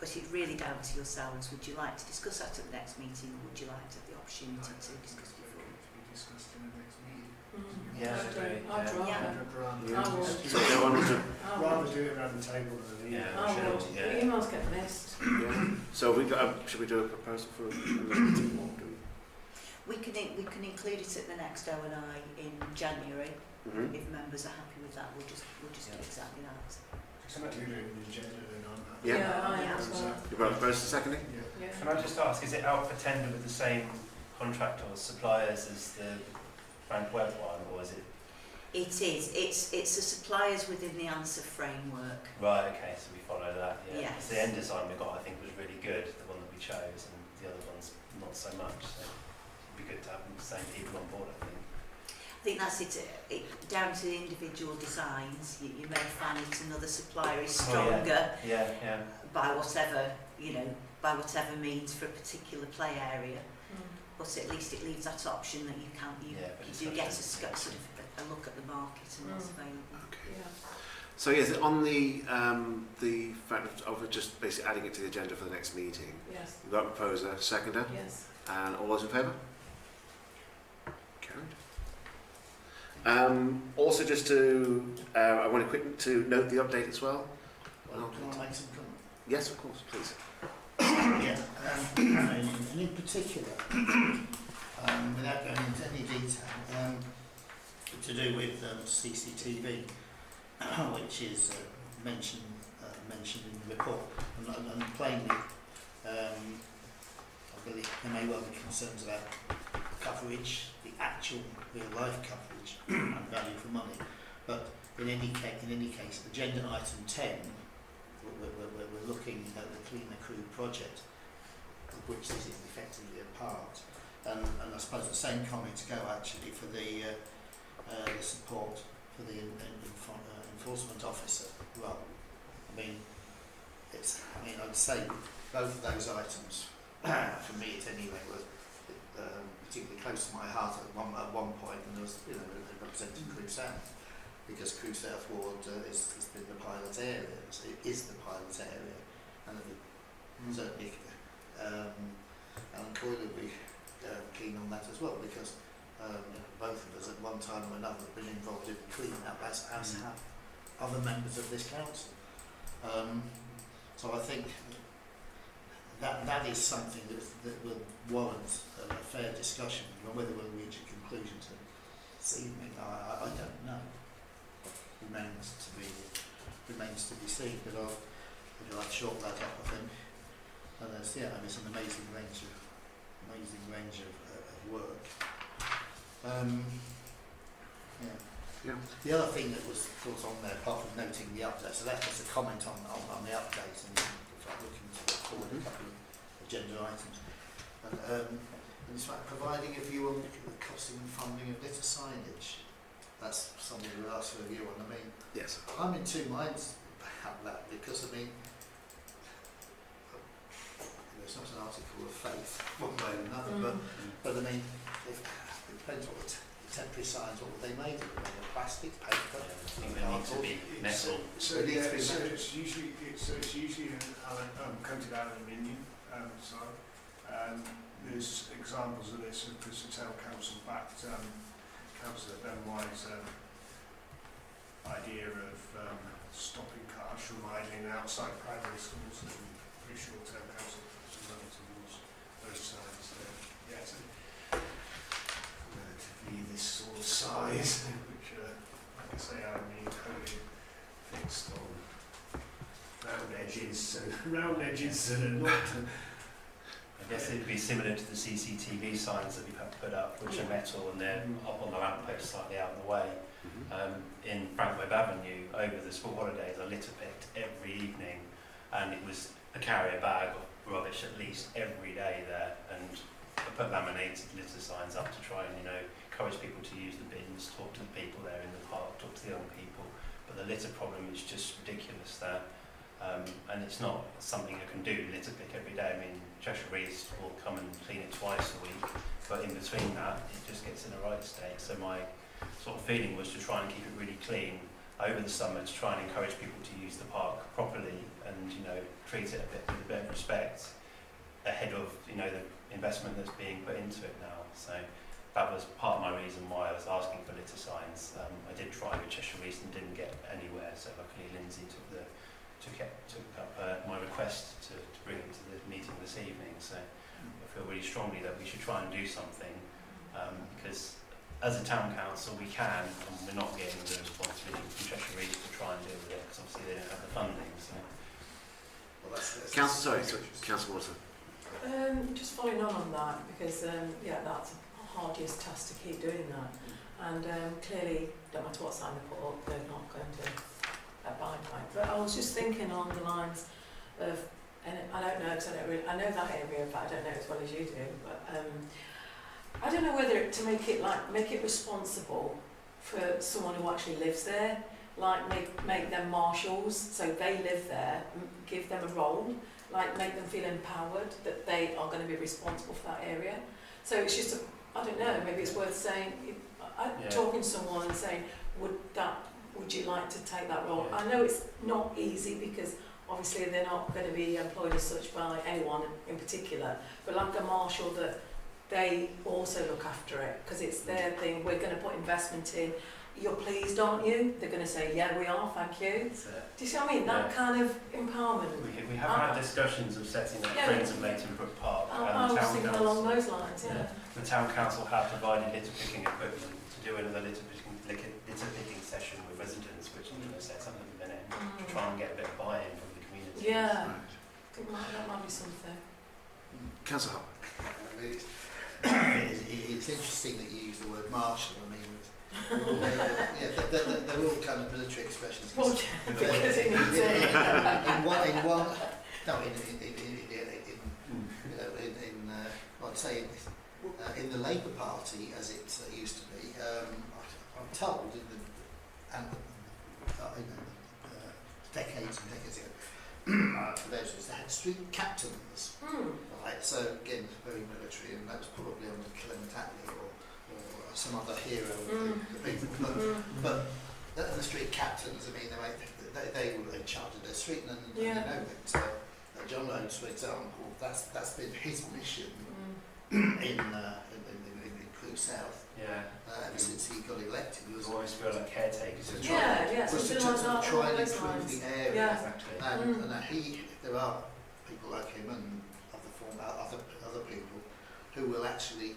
But it's really down to yourselves. Would you like to discuss that at the next meeting, or would you like to have the opportunity to discuss It's before? okay to be discussed in the next meeting. Yeah, I agree. I'd rather. Yeah. I would. So everyone would do- Rather do it around the table than an email. I would. Yeah. The emails get missed. yeah. So we got, should we do a proposal for a meeting, or do We can include it at the next O&I in January. we? If members are happy with that, we'll just do exactly that. It's not doing it in the agenda, then I'm happy. Yeah. I Yeah. am as well. You both propose to seconding? Yeah. Yeah. Can I just ask, is it out for tender with the same contractor or suppliers as the Frank Webb one, or is it? It is. It's the suppliers within the ANSWER framework. Right, okay, so we follow that, yeah. Yes. The end design we got, I think, was really good, the one that we chose, and the other ones not so much. So it'd be good to have the same people on board, I think. I think that's it. Down to the individual designs, you may find that another supplier is stronger Yeah, yeah. by whatever means for a particular play area. But at least it leaves that option that you Yeah, do get sort of a look at the market and what's available. Okay. Yeah. So yes, on the fact of just basically adding it to the agenda for the next meeting, Yes. we've got a proposer, seconder, Yes. and all those in favour? Carried. Also just to, I want to note the update as well. Well, can I make some comment? Yes, of course, please. Yeah, and in particular, without going into any detail, to do with CCTV, which is mentioned in the report, and plainly, I believe there may well be concerns about coverage, the actual real-life coverage, and value for money. But in any case, agenda item 10. We're looking at the Cleaner Crew project, of which this is effectively a part, and I suppose the same comments go actually for the support for the enforcement officer. Well, I'd say both of those items, for me at any rate, were particularly close to my heart at one point, and there was representing Crew South. Because Crew South Ward has been the pilot area, so it is the pilot area, and certainly Alan Coyle will be keen on that as well, because both of us at one time or another have been involved in cleaning up, as have other members of this council. So I think that is something that will warrant a fair discussion. Whether we'll reach a conclusion to this evening, I don't know. Remains to be seen, but I'll chalk that up, I think. And there's an amazing range of work. Yeah. The other thing that was on there, apart from noting the update, so that's just a comment on the update, and if I'm looking to look forward a couple of agenda items. And it's like providing a view on the costing and funding of litter signage. That's something we'll ask for a view on. I mean, Yes. I'm in two minds about that, because I mean, it's not an article of faith one way or another, but I mean, it depends what the temporary signs, what were they made of? Were they made of plastic, paper? I think they need to be metal. So It needs to be so metal. it's usually an coated aluminium sign. There's examples of this because the town council backed Councillor Ben White's idea of stopping cars from idling outside primary schools, and I'm pretty sure town council put some money towards those signs. Yes, relatively this sort of size, which, like I say, I mean, totally fixed on round edges and not. I guess it'd be similar to the CCTV signs that we've had to put up, which are metal and they're up on the lamppost slightly out of the way. In Frank Webb Avenue, over the school holidays, I litter picked every evening, and it was a carrier bag of rubbish at least every day there, and I put laminated litter signs up to try and, encourage people to use the bins, talk to the people there in the park, talk to the young people, but the litter problem is just ridiculous there. And it's not something I can do, litter pick every day. I mean, Cheshire East will come and clean it twice a week, but in between that, it just gets in a right state. So my sort of feeling was to try and keep it really clean over the summer, to try and encourage people to use the park properly and, treat it with a bit of respect ahead of, the investment that's being put into it now. So that was part of my reason why I was asking for litter signs. I did try with Cheshire East and didn't get anywhere, so luckily Lindsay took up my request to bring it to the meeting this evening. So I feel really strongly that we should try and do something, because as a town council we can, and we're not getting the responsibility from Cheshire East to try and deal with it, because obviously they don't have the funding. So. Well, that's Councillor Watson. Just following on that, because that's a arduous task to keep doing that, and clearly, don't matter what sign they put up, they're not going to abide by it. But I was just thinking on the lines of, and I don't know, because I know that area, but I don't know as well as you do. But I don't know whether to make it responsible for someone who actually lives there, like make them marshals, so they live there, give them a role, like make them feel empowered that they are going to be responsible for that area. So it's just, I don't know, maybe it's worth saying, talking to someone and saying, would you like to take that role? Yeah. I know it's not easy because obviously they're not going to be employed as such by anyone in particular, but like a marshal that they also look after it because it's their thing. We're going to put investment in. You're pleased, aren't you? They're going to say, yeah, we are, thank you. Do you see what I mean? That kind of empowerment. We have had discussions of setting up Friends of Leighton Brook Park. I was thinking along those lines, The town council have provided litter picking equipment to do another litter picking session with residents, which I'm going to set up in a minute, to try and get a bit of buy-in from the community. Yeah, I think that might be something. Councillor Hart. It's interesting that you use the word marshal. I mean, they're all kind of military expressions. Because it needs in the Labour Party, as it used to be, I'm told decades and decades ago, for those of us that had street captains, right? So again, very military, and that was probably under Clement Attlee or some other hero of the people. But the street captains, I mean, they were in charge of their street, and you know that John Rhodes, for example, that's been his mission in Crewe South. Ever since he got elected, he was always feel like caretakers. to try and improve the area. Yeah. Exactly. And there are people like him and other people who will actually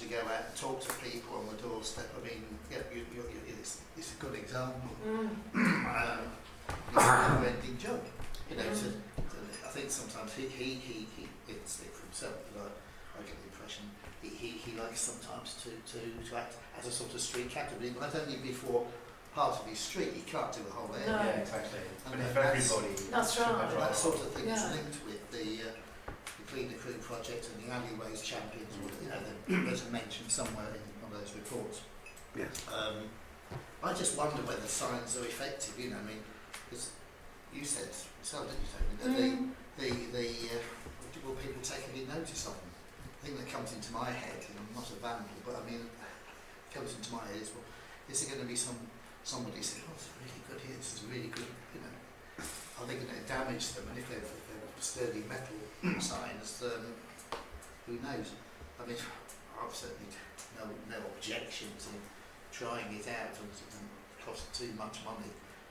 go out and talk to people on the doorstep. I mean, it's a good example. It's a never-ending job. I think sometimes he didn't speak for himself, but I get the impression he likes sometimes to act as a sort of street captain, but not only before part of his street, he can't do the whole area. No. Yeah, exactly. But And if that's- everybody... That's right. That sort of thing is Yeah. linked with the Clean the Crew project and the Alleyways Champions, there's a mention somewhere in one of those reports. Yes. I just wonder whether signs are effective, you know, I mean, because you said yourself, didn't you, Tony, that will people take any notice of them? The thing that comes into my head, and I'm not a vandal, but I mean, comes into my head is, well, is there going to be somebody saying, oh, this is really good here, this is really good, you know, are they going to damage them? And if they're sturdy metal signs, who knows? I mean, I've certainly no objection to trying it out, and it doesn't cost too much money.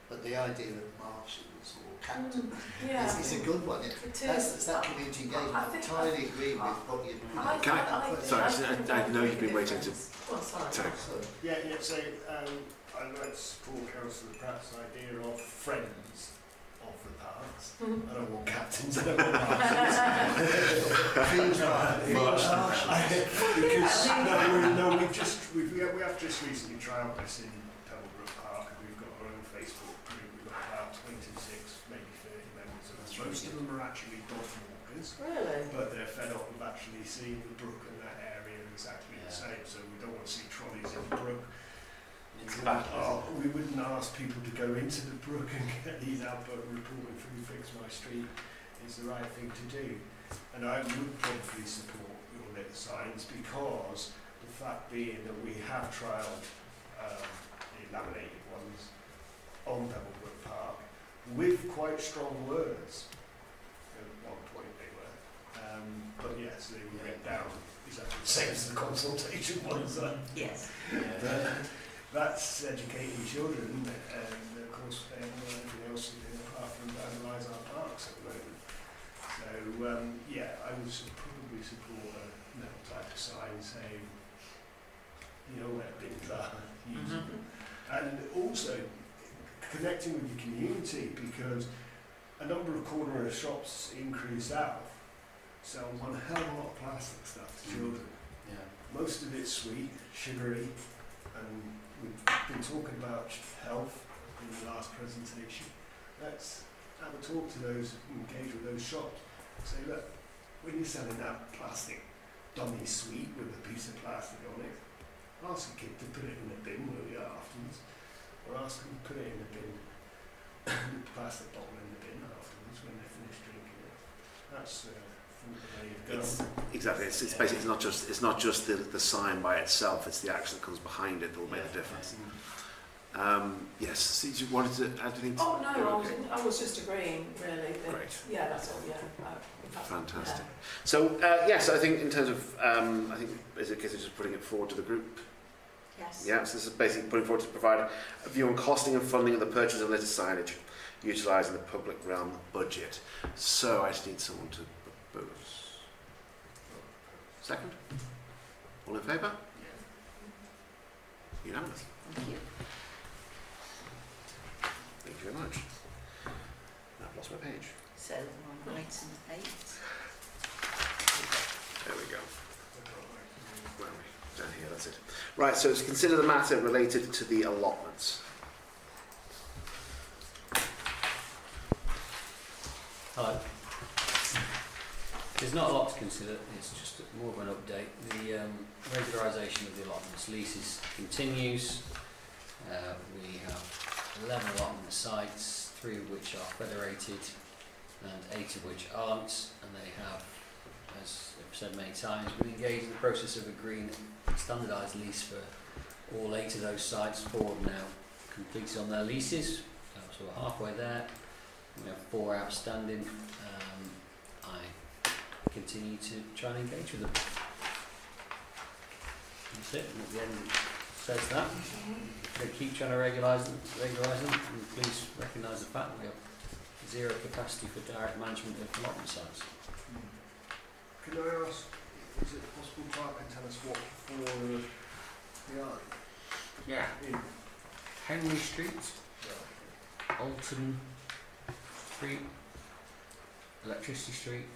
But the idea of marshals or captain is a good one. It's that community engagement. I entirely agree with what you. I know you've been waiting to. Sorry. Yeah, so I'd like to support Councillor Pratt's idea of friends of the parks. I don't want captains, I don't want marshals. We have just recently trialled this in Pebblebrook Park, and we've got our own Facebook group. We've got about 26, maybe 30 members of us. Most of them are actually dog walkers, Really? but they're fed up with actually seeing the brook and that area exactly the same. So we don't want to see trolleys in the brook. We wouldn't ask people to go into the brook and get these out, but reporting through Fix My Street is the right thing to do. And I would probably support your lit signs, because the fact being that we have trialled the laminated ones on Pebblebrook Park with quite strong words. At one point they were. But yes, they were written down exactly the same as the consultation ones. Yes. That's educating children, and of course they don't know anything else to do apart from vandalise our parks at the moment. So I would probably support a little type of sign saying, you know, where bins are, use them. And also connecting with the community, because a number of corner shops in Crewe South sell one hell of a lot of plastic stuff to children. Yeah. Most of it's sweet, sugary, and we've been talking about health in the last presentation. Let's have a talk to those, engage with those shops. Say, look, when you're selling that plastic dummy sweet with a piece of plastic on it, ask a kid to put it in the bin where we are afterwards, or ask them to put it in the bin, the plastic bottle in the bin afterwards when they finish drinking it. That's the way you go. Exactly. It's basically it's not just the sign by itself. It's the action that comes behind it that will make the difference. Yes. So you wanted to add anything? Oh no, I was just agreeing, really. Great. Yeah, that's all. Yeah. Fantastic. So yes, I think in terms of I think is it a case of just putting it forward to the group? Yes. Yeah. So this is basically putting forward to provide a view on costing and funding of the purchase of litter signage, utilising the public realm budget. So I just need someone to propose. Second? All in favour? Unanimous. Thank you. Thank you very much. I've lost my page. So on item 8. There we go. Where are we? Down here, that's it. Right, so to consider the matter related to the allotments. Hello. There's not a lot to consider, it's just more of an update. The regularisation of the allotments leases continues. We have 11 allotment sites, 3 of which are federated and 8 of which aren't, and they have, as I've said many times, been engaged in the process of agreeing a standardised lease for all 8 of those sites. 4 have now completed on their leases, so we're halfway there. We have 4 outstanding. I continue to try and engage with them. That's it, and at the end it says that. They keep trying to regulise them, and please recognise the fact that we have 0 capacity for direct management of allotment sites. Can I ask, is it possible Clark can tell us what 4 they are? Yeah. In Henry Street, Alton Street, Electricity Street,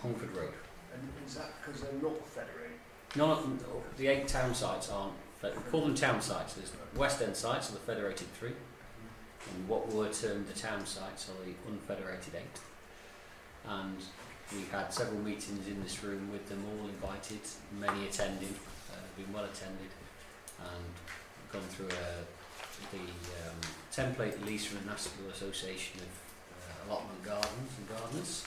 Hongford Road. And is that because they're not federated? None of them, the 8 town sites aren't, we call them town sites. There's West End sites are the federated 3, and what were termed the town sites are the unfederated 8. And we had several meetings in this room with them all invited, many attending, been well attended, and gone through the template lease from the National Association of Allotment Gardens and Gardeners.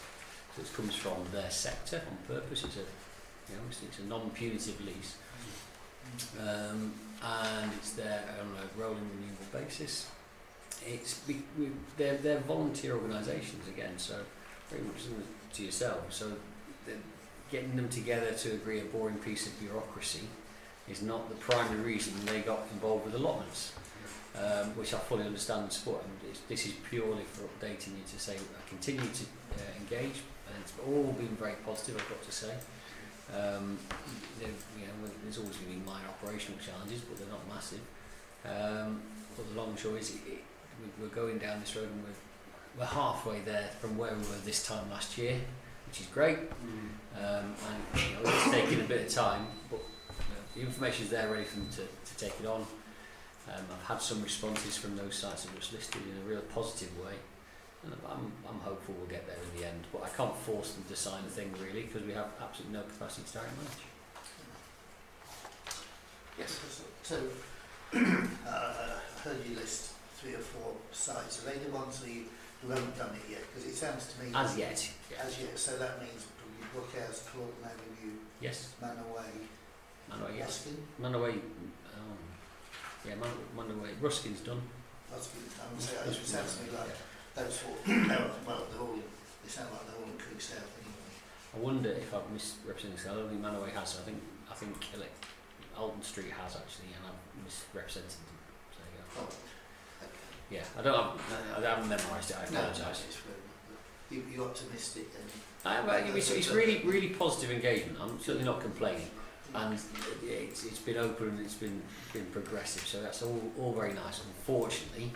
So it comes from their sector on purpose. It's a non-punitive lease, and it's there on a rolling renewable basis. They're volunteer organisations again, so very much similar to yourself. So getting them together to agree a boring piece of bureaucracy is not the primary reason they got involved with allotments, which I fully understand and support. And this is purely for updating you to say I continue to engage, and it's all been very positive, I've got to say. There's always going to be minor operational challenges, but they're not massive. But the long and short is we're going down this road, and we're halfway there from where we were this time last year, which is great. And it's taken a bit of time, but the information is there ready for them to take it on. I've had some responses from those sites that was listed in a real positive way, and I'm hopeful we'll get there in the end. But I can't force them to sign a thing really, because we have absolutely no capacity to direct manage. Yes. So, I heard you list 3 or 4 sites. Are they the ones who haven't done it yet? Because it sounds to me... As yet. Yeah. As yet. So that means probably Brookhouse, Clawton Avenue, Yes. Manaway, Manaway, yes. Ruskin. Manaway, Manaway. Ruskin's done. Ruskin's done. So it sounds to me like those 4... well, they sound like they're all in Creek South anyway. I wonder if I've misrepresented this. I don't think Manaway has. I think Killick, Alton Street has actually, and I've misrepresented them. So there you go. Oh, okay. Yeah, I haven't memorised it. I apologise. You're optimistic then? It's really positive engagement. I'm certainly not complaining, and it's been open and it's been progressive. So that's all very nice. Unfortunately,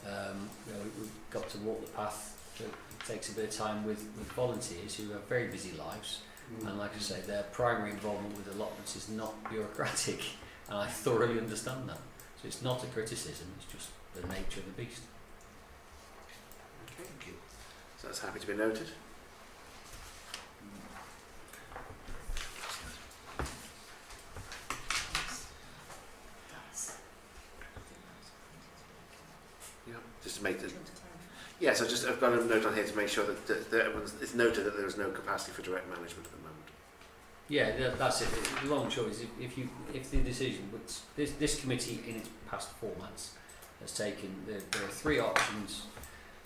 we've got to walk the path. It takes a bit of time with volunteers who have very busy lives, and like I say, their primary involvement with allotments is not bureaucratic, and I thoroughly understand that. So it's not a criticism; it's just the nature of the beast. Okay. Thank you. So that's happy to be noted. Yeah, just to make the... Yes, I've got a note on here to make sure that it's noted that there is no capacity for direct management at the moment. Yeah, that's it. The long and short is if the decision, which this committee in its past formats has taken, there are 3 options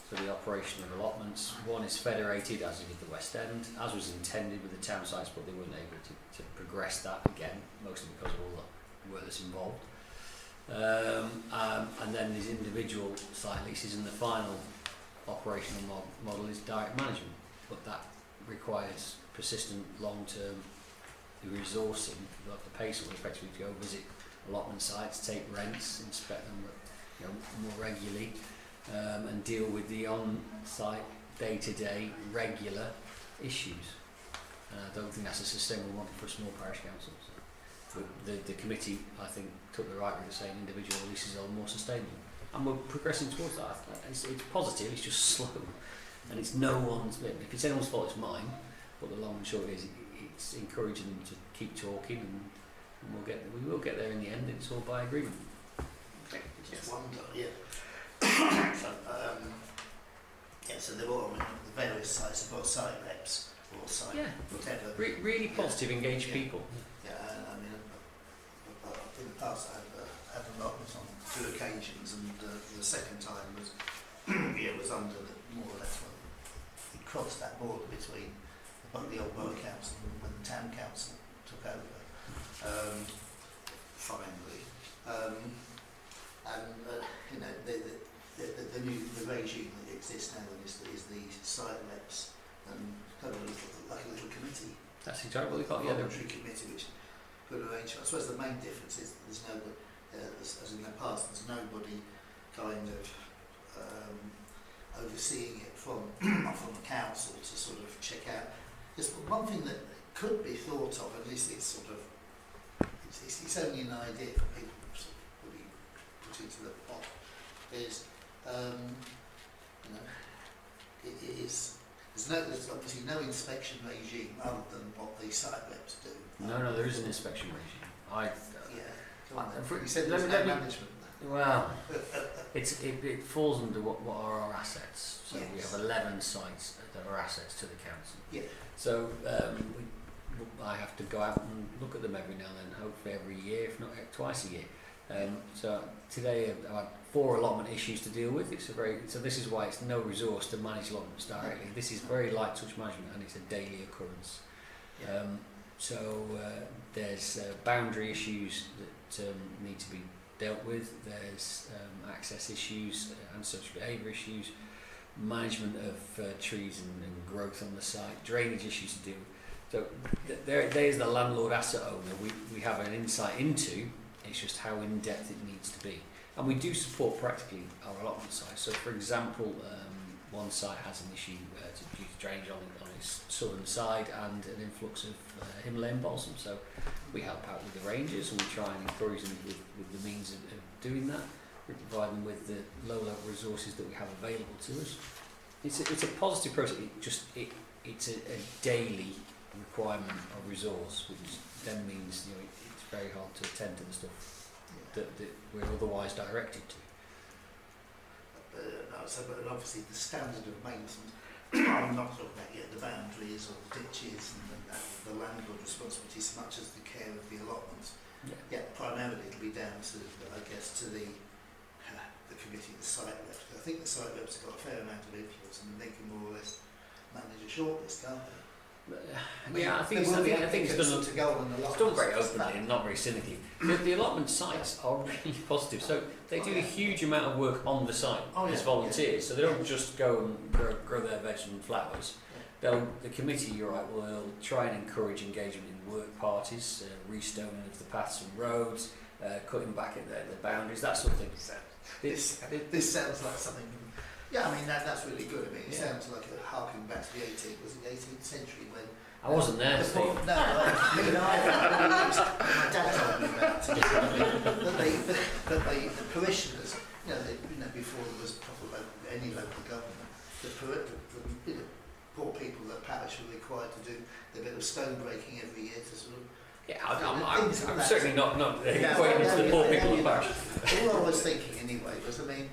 for the operation of allotments. One is federated, as with the West End, as was intended with the town sites, but they weren't able to progress that again, mostly because of all the work that's involved. And then there's individual site leases, and the final operational model is direct management, but that requires persistent long-term resourcing. You have to pay someone effectively to go visit allotment sites, take rents, inspect them more regularly, and deal with the on-site day-to-day regular issues. I don't think that's a sustainable model for small parish councils. The committee, I think, took the right route of saying individual leases are more sustainable. And we're progressing towards that. It's positive, it's just slow. And it's no one's... If it's anyone's fault, it's mine. But the long and short is it's encouraging them to keep talking, and we will get there in the end. It's all by agreement. Okay. Just wonder, so they're all, the various sites have got site reps or site whatever. Really positive, engaged people. Yeah, I mean, in the past I've had allotments on 2 occasions, and the second time was was under more or less when it crossed that border between the old borough council and when the town council took over. Finally, the regime that exists now is the site reps and kind of like a little committee. That's exactly what we got. Voluntary committee which could arrange. I suppose the main difference is that there's nobody, as in the past, there's nobody kind of overseeing it from the council to sort of check out. Just one thing that could be thought of, at least it's sort of, it's only an idea for people to sort of really put into the pot, is, you know, it is, there's obviously no inspection regime other than what the site reps do. No, there is an inspection regime. Yeah, come on then. For- You said let there's me- no let me- management. Well, it falls under what are our assets. So we Yes. have 11 sites that are assets to the council. Yeah. So I have to go out and look at them every now and then, hopefully every year, if not twice a year. So today I had 4 allotment issues to deal with. So this is why it's no resource to manage allotments directly. This is very light touch management, and it's a daily occurrence. Yeah. So there's boundary issues that need to be dealt with. There's access issues, antisocial behaviour issues, management of trees and growth on the site, drainage issues to deal with. So there's the landlord asset owner we have an insight into. It's just how in depth it needs to be, and we do support practically our allotment sites. So for example, one site has an issue due to drainage on its southern side and an influx of Himalayan balsam. So we help out with the rangers, and we try and encourage them with the means of doing that. We provide them with the low-level resources that we have available to us. It's a positive process. It's a daily requirement of resource, which then means it's very hard to attend to the stuff that we're otherwise directed to. But obviously the standard of maintenance, I'm not talking about yet the boundaries or the ditches and the landlord responsibility so much as the care of the allotments. Yeah, primarily it'll be down to, I guess, to the committee, the site reps. I think the site reps have got a fair amount of influence and they can more or less manage a shortlist, can't they? I think it's done. To go on the It's done very openly and not very cynically. The allotment sites are really positive. So they do a huge amount of work on the site as volunteers. So they don't just go and grow their veg and flowers. The committee, you're right, will try and encourage engagement in work parties, restoning of the paths and roads, cutting back at the boundaries, that sort of thing. This sounds like something. Yeah, I mean that's really good. I mean it sounds like a harking back to the 18th century when. I wasn't there, Steve. No, my dad told me about it. The parishioners, before there was proper any local government, the poor people that parish were required to do a bit of stone breaking every year to sort of. Yeah, I'm certainly not equating it to the poor people of the parish. All I was thinking anyway was, I mean,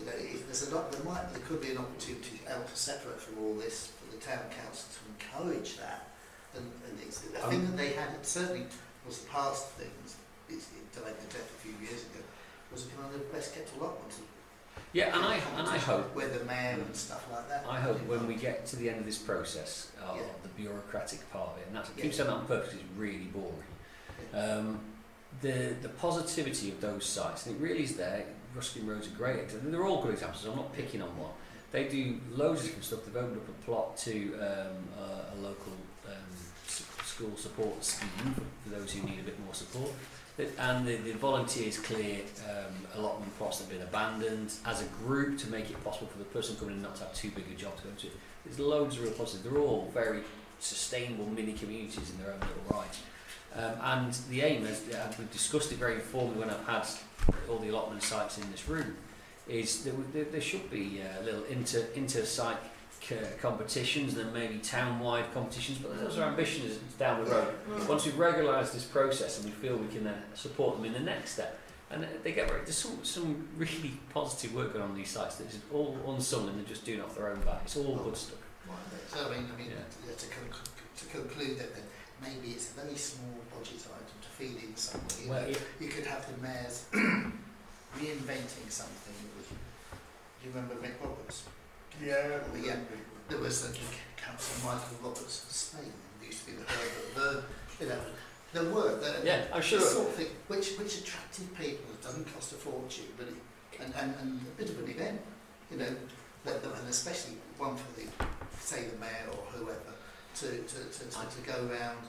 there's a lot. There could be an opportunity to separate from all this for the town council to encourage that. And it's the thing that they had, it certainly was the past things. It died to death a few years ago. Was a kind of best kept allotment. Yeah, and I hope with the mayor and stuff like that. I hope when we get to the end of this process, the bureaucratic part of it, and that's keep saying that on purpose, it's really boring. The positivity of those sites, and it really is there. Ruskin Road's a great example. They're all good examples. I'm not picking on one. They do loads of different stuff. They've opened up a plot to a local school support scheme for those who need a bit more support. And the volunteers clear allotment plots that have been abandoned as a group to make it possible for the person coming in not to have too big a job to go to. There's loads of real positives. They're all very sustainable mini communities in their own little right. And the aim, as we've discussed it very informally when I've had all the allotment sites in this room, is that there should be little inter-site competitions, then maybe town-wide competitions, but those are ambitions down the road. Once we've regularised this process and we feel we can support them in the next step, and there's some really positive work going on these sites that is all unsung and they're just doing it off their own back. It's all good stuff. So I mean, to conclude that then, maybe it's a very small budget item to feed in somebody. Well, you could have the mayors reinventing something. Do you remember Mick Roberts? Yeah. There was Councillor Michael Roberts of Spain, who used to be the Herbert Verb. There were. I'm sure. Sort of thing, which attracted people. It doesn't cost a fortune, but and a bit of an event, and especially one for the mayor or whoever to go around.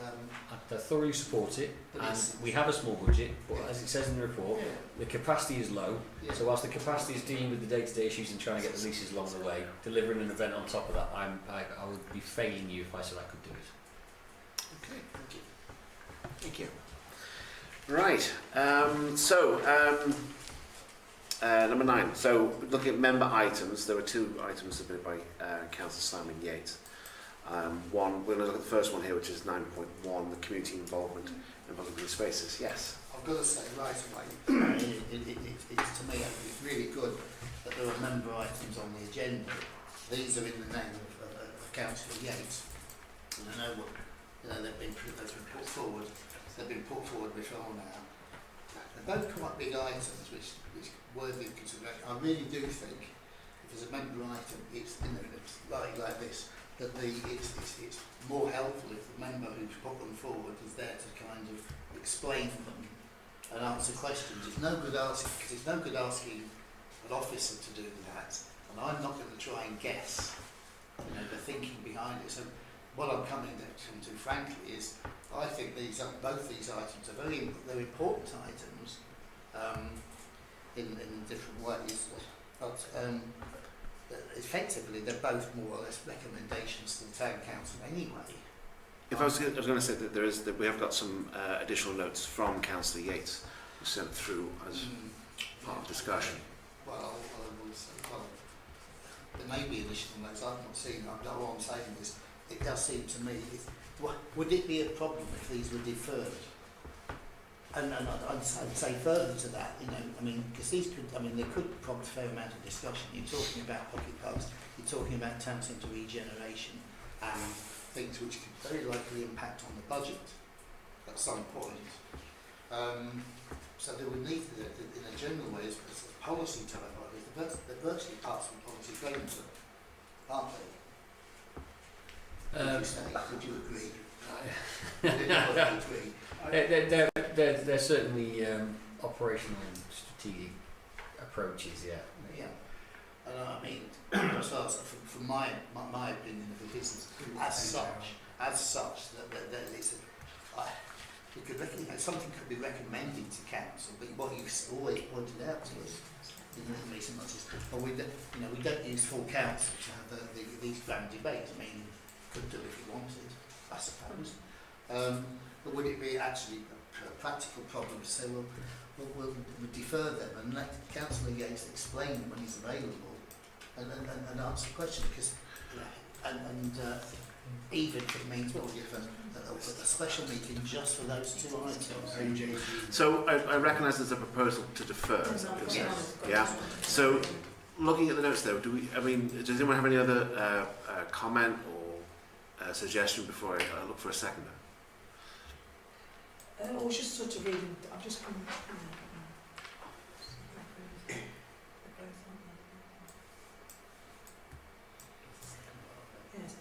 I thoroughly support it, and we have a small budget, but as it says in the report, the capacity is low. So whilst the capacity is dealing with the day-to-day issues and trying to get the leases along the way, delivering an event on top of that, I would be failing you if I said I could do it. Thank you. Right. Number 9. So, looking at member items, there were 2 items submitted by Councillor Simon Yates. One, we're going to look at the first one here, which is 9.1, the community involvement in public green spaces. Yes. I've got to say right away, it's to me it's really good that there are member items on the agenda. These are in the name of Councillor Yates, and I know what they've been put forward. They've been put forward before now. They're both quite big items, which worthy of consideration. I really do think if there's a member item, it's it's like this. That it's more helpful if the member who's put them forward is there to kind of explain them and answer questions. It's no good asking an officer to do that, and I'm not going to try and guess, the thinking behind it. So what I'm coming to frankly is, I think both these items are they're important items in different ways, but. Effectively, they're both more or less recommendations to the town council anyway. If I was going to say that we have got some additional notes from Councillor Yates who sent through as part of the discussion. Well, I will say, there may be additional notes I've not seen. All I'm saying is, it does seem to me, would it be a problem if these were deferred? And I'd say further to that, because they could prompt a fair amount of discussion. You're talking about pocket parks, you're talking about town centre regeneration, and things which could very likely impact on the budget at some point. So there would need to, in a general way, as policy type ideas, they're virtually parts of the policy framework, aren't they? Would you agree? Would you agree? They're certainly operational and strategic approaches, yeah. And as far as from my opinion of the business, as such, that it's we could something could be recommended to council, but what you've always pointed out to us in recent months is, we don't use full council to have these grand debates. Could do if you wanted, I suppose. But would it be actually a practical problem to say, we'll defer them and let Councillor Yates explain when he's available and answer the question? Because, even if it means, a special meeting just for those 2 items. So I recognise there's a proposal to defer. Yeah. So looking at the notes there, does anyone have any other comment or suggestion before I look for a seconder? I was just sort of reading, I've just come... Yes.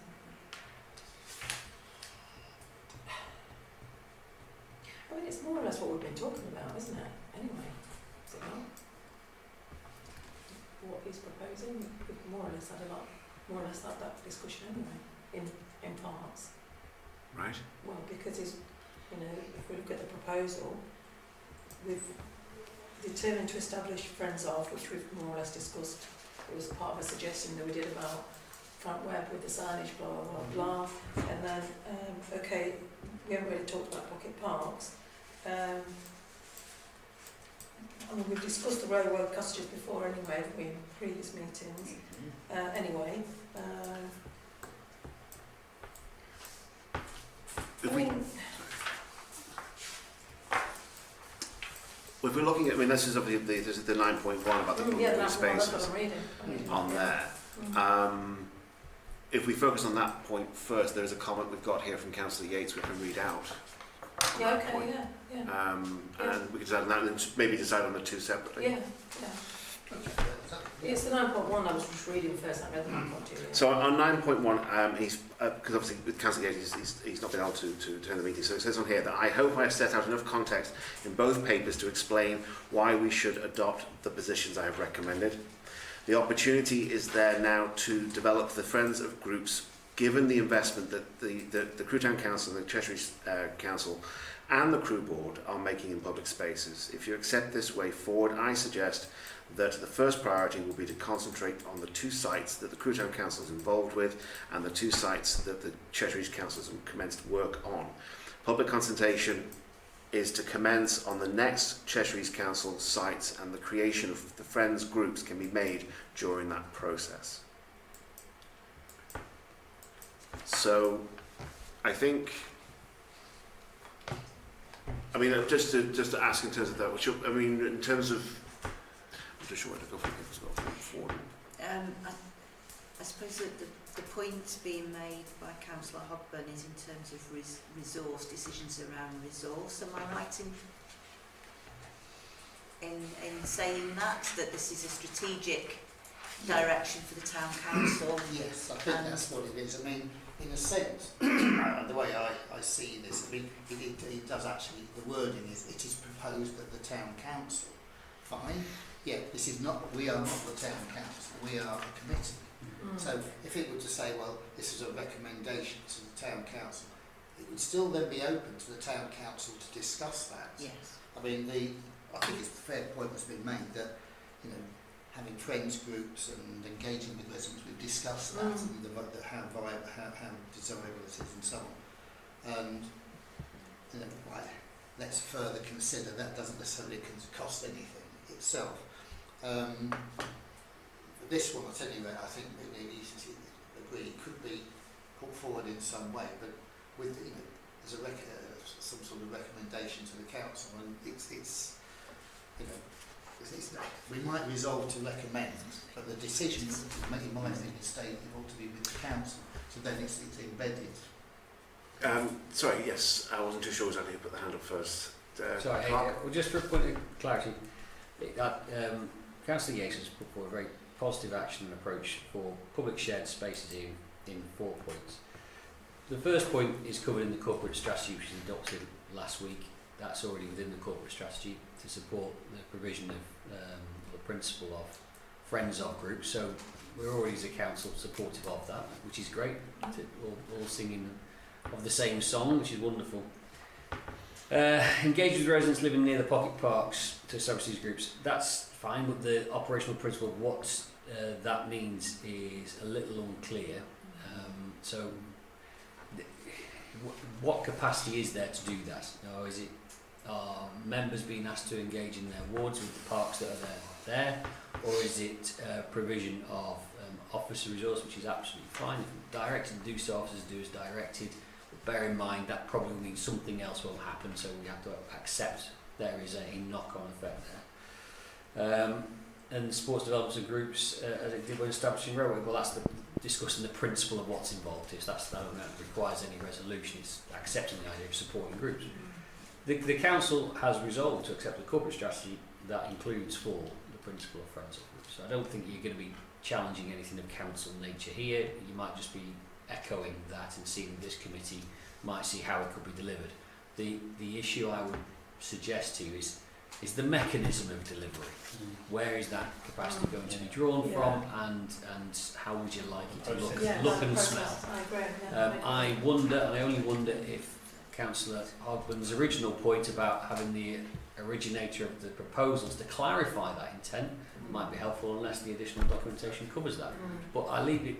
It's more or less what we've been talking about, isn't it? Anyway, is it not? What he's proposing, we've more or less had that discussion anyway, in parts. Right. Well, because if we look at the proposal, we've determined to establish Friends of, which we've more or less discussed. It was part of a suggestion that we did about front web with the signage, blah, blah, blah, blah. And then, we haven't really talked about pocket parks. We've discussed the railway cottages before anyway, in previous meetings. If we're looking at, this is obviously the 9.1 about the public green spaces that's what I'm reading. on there. If we focus on that point first, there is a comment we've got here from Councillor Yates we can read out. Yeah, okay, yeah. And we can decide on that and then maybe decide on the 2 separately. Yeah. It's the 9.1 I was just reading first, I read the 9.2. Yeah. So on 9.1, he's because obviously with Councillor Yates, he's not been able to attend the meeting. So it says on here that I hope I have set out enough context in both papers to explain why we should adopt the positions I have recommended. The opportunity is there now to develop the Friends of groups, given the investment that the Crewe Town Council, the Cheshire Council and the Crewe Board are making in public spaces. If you accept this way forward, I suggest that the first priority will be to concentrate on the 2 sites that the Crewe Town Council is involved with and the 2 sites that the Cheshire Council has commenced work on. Public consultation is to commence on the next Cheshire East Council site, and the creation of the Friends groups can be made during that process. So, I think, I mean, just to ask in terms of that, which, I mean, in terms of, I'm just sure where to go from forward. I suppose that the point being made by Councillor Hogburn is in terms of resource, decisions around resource. Am I right in saying that this is a strategic direction for the town council? Yes, I think that's what it is. I mean, in a sense, the way I see this, I mean, it does actually, the wording is, it is proposed that the town council, fine, yeah, this is not, we are not the town council, we are a committee. So if it were to say, well, this is a recommendation to the town council, it would still then be open to the town council to discuss that. Yes. I mean, I think it's a fair point that's been made that, you know, having friends groups and engaging with residents, we've discussed that and how desirable it is and so on. And you know, let's further consider that doesn't necessarily cost anything itself. This one, at any rate, I think really agree could be put forward in some way, but with as some sort of recommendation to the council, and it's we might resolve to recommend, but the decision, in my opinion, ought to be with the council, so then it's embedded. Sorry, yes, I wasn't too sure exactly who put the hand up first. Sorry, well, just for a point of clarity, Councillor Yates has put forward a very positive action and approach for public shared spaces in 4 points. The first point is covered in the corporate strategy, which was adopted last week. That's already within the corporate strategy to support the provision of the principle of friends of groups. So we're already as a council supportive of that, which is great. All singing of the same song, which is wonderful. Engage with residents living near the pocket parks to establish these groups. That's fine, but the operational principle of what that means is a little unclear. So what capacity is there to do that? Or is it members being asked to engage in their wards with the parks that are there, or is it provision of officer resource, which is absolutely fine. If directed to do so, officers do as directed. But bear in mind that probably means something else will happen, so we have to accept there is a knock-on effect there. And sports development groups, as it did when establishing railway, well, that's discussing the principle of what's involved. That requires any resolution. It's accepting the idea of supporting groups. The council has resolved to accept the corporate strategy that includes for the principle of friends of groups. So I don't think you're going to be challenging anything of council nature here. You might just be echoing that and seeing this committee might see how it could be delivered. The issue I would suggest to you is the mechanism of delivery. Where is that capacity going to be drawn from, and how would you like it to look and smell? I wonder, and I only wonder if Councillor Hogburn's original point about having the originator of the proposals to clarify that intent might be helpful, unless the additional documentation covers that. But I leave it.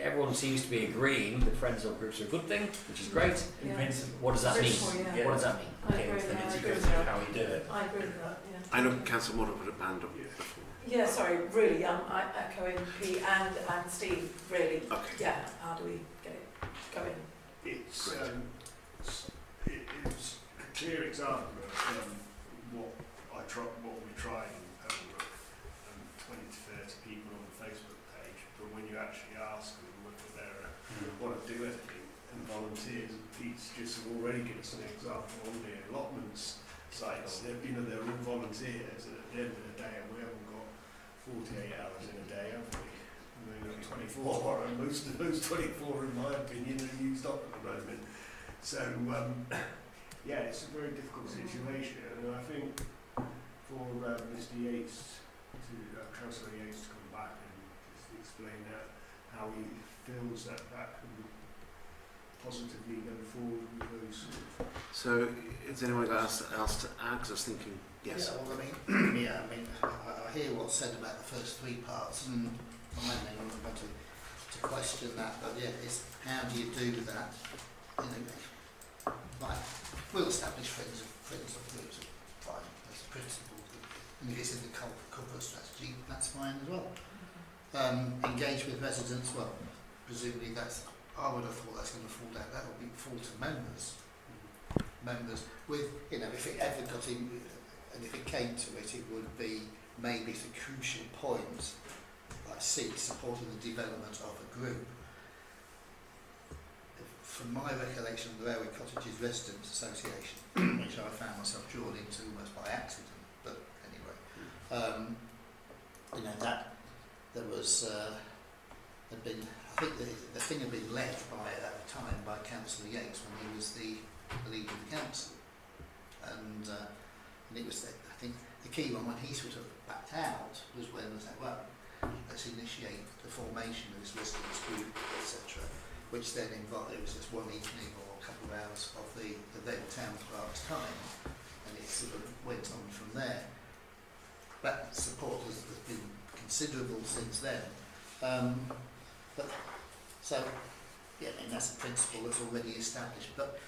Everyone seems to be agreeing that friends of groups are a good thing, which is great. In principle. What does that mean? Yeah. What does that mean? I agree with that. How we do it. I agree with that, yeah. I know Councillor Moore put a hand up before. Yeah, sorry, really, I'm echoing Pete and Steve, really. Okay. Yeah, how do we get it going? It's a clear example of what we tried in Pembroke, 20 to 30 people on the Facebook page, but when you actually ask them whether they want to do anything and volunteers, Pete's just already given us an example on the allotments sites. They're all volunteers, and at the end of the day, we haven't got 48 hours in a day, have we? We've got 24, and most of those 24, in my opinion, are used up at the moment. So, yeah, it's a very difficult situation, and I think for Mr. Yates, Councillor Yates, to come back and just explain how he feels that can positively go forward with those. So, is anyone else to add? 'Cause I was thinking, yes. Yeah, well, I mean, I hear what's said about the first 3 parts, and I may want to question that, but yeah, it's how do you do that? Like we'll establish friends of groups. Fine, that's the principle. And if it's in the corporate strategy, that's fine as well. Engage with residents, well, presumably that's, I would have thought that's going to fall down, that would be fall to members. Members with, you know, if it ever got in, and if it came to it, it would be maybe the crucial point, like C, supporting the development of a group. From my recollection of the Railway Cottages Residents Association, which I found myself drawn into almost by accident, but anyway, you know, that there was, had been, I think the thing had been led by, at the time, by Councillor Yates when he was the leader of the council. And it was, I think, the key one when he sort of backed out was when they said, well, let's initiate the formation of this residents group, etc., which then involved, it was just one evening or a couple of hours of the then town clerk's time, and it sort of went on from there. That support has been considerable since then. But so, yeah, and that's a principle that's already established. But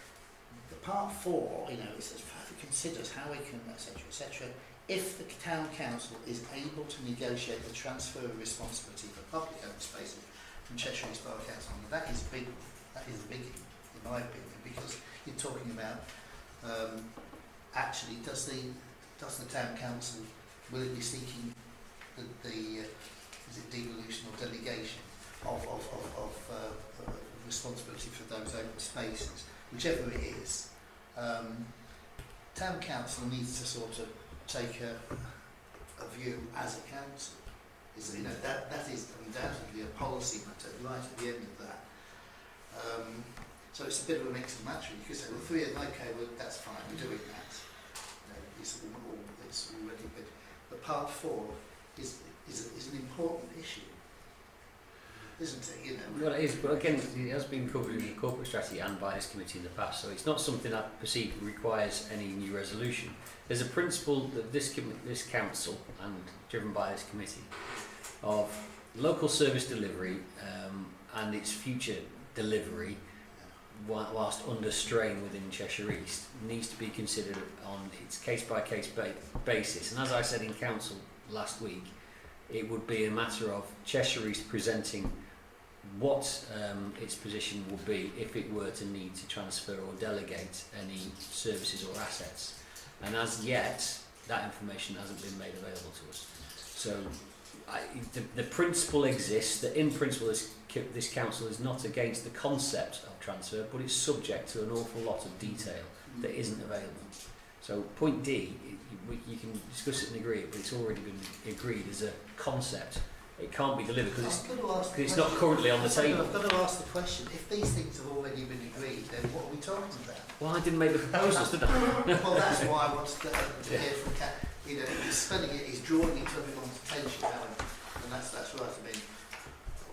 the part 4, you know, it says it considers how we can, etc., if the town council is able to negotiate the transfer of responsibility for public open spaces from Cheshire East Borough Council. And that is big. That is a biggie, in my opinion, because you're talking about actually does the town council, will it be seeking the is it devolution or delegation of responsibility for those open spaces, whichever it is. Town council needs to sort of take a view as a council. Is, you know, that is undoubtedly a policy matter right at the end of that. So it's a bit of a mix and match. You could say, well, 3 okay, well, that's fine, we're doing that. You know, it's already good. But part 4 is an important issue, isn't it? You know. Well, it is, but again, it has been covered in the corporate strategy and by this committee in the past, so it's not something I perceive requires any new resolution. There's a principle that this council, and driven by this committee, of local service delivery and its future delivery, whilst under strain within Cheshire East, needs to be considered on its case-by-case basis. And as I said in council last week, it would be a matter of Cheshire East presenting what its position would be if it were to need to transfer or delegate any services or assets. And as yet, that information hasn't been made available to us. So the principle exists, that in principle this council is not against the concept of transfer, but it's subject to an awful lot of detail that isn't available. So point D, you can discuss it and agree it, but it's already been agreed as a concept. It can't be delivered because it's not currently on the table. I've got to ask the question, if these things have already been agreed, then what are we talking about? Well, I didn't make the proposals, did I? Well, that's why I wanted to hear from Kat. You know, he's spelling it, he's drawing it to everyone's attention now, and that's right. I mean,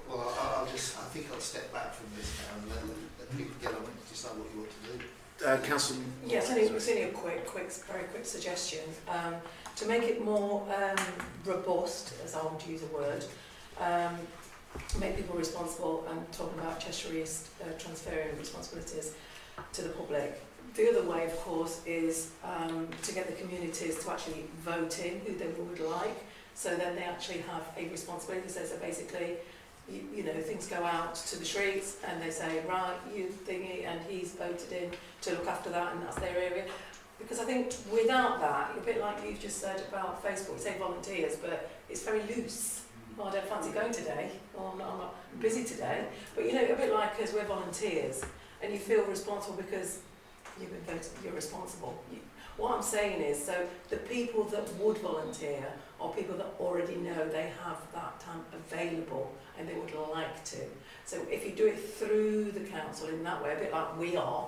well, I think I'll step back from this now and let people get on and decide what you want to do. Council. Yes, it's only a very quick suggestion. To make it more robust, as I want to use a word, make people responsible and talking about Cheshire East transferring responsibilities to the public. The other way, of course, is to get the communities to actually vote in who they would like, so then they actually have a responsibility. So basically, you know, things go out to the streets and they say, right, you thingy, and he's voted in to look after that, and that's their area. Because I think without that, a bit like you've just said about Facebook, say volunteers, but it's very loose. Oh, I don't fancy going today, or I'm not busy today. But you know, a bit like us, we're volunteers, and you feel responsible because you've been voted, you're responsible. What I'm saying is, so the people that would volunteer are people that already know they have that time available and they would like to. So if you do it through the council in that way, a bit like we are,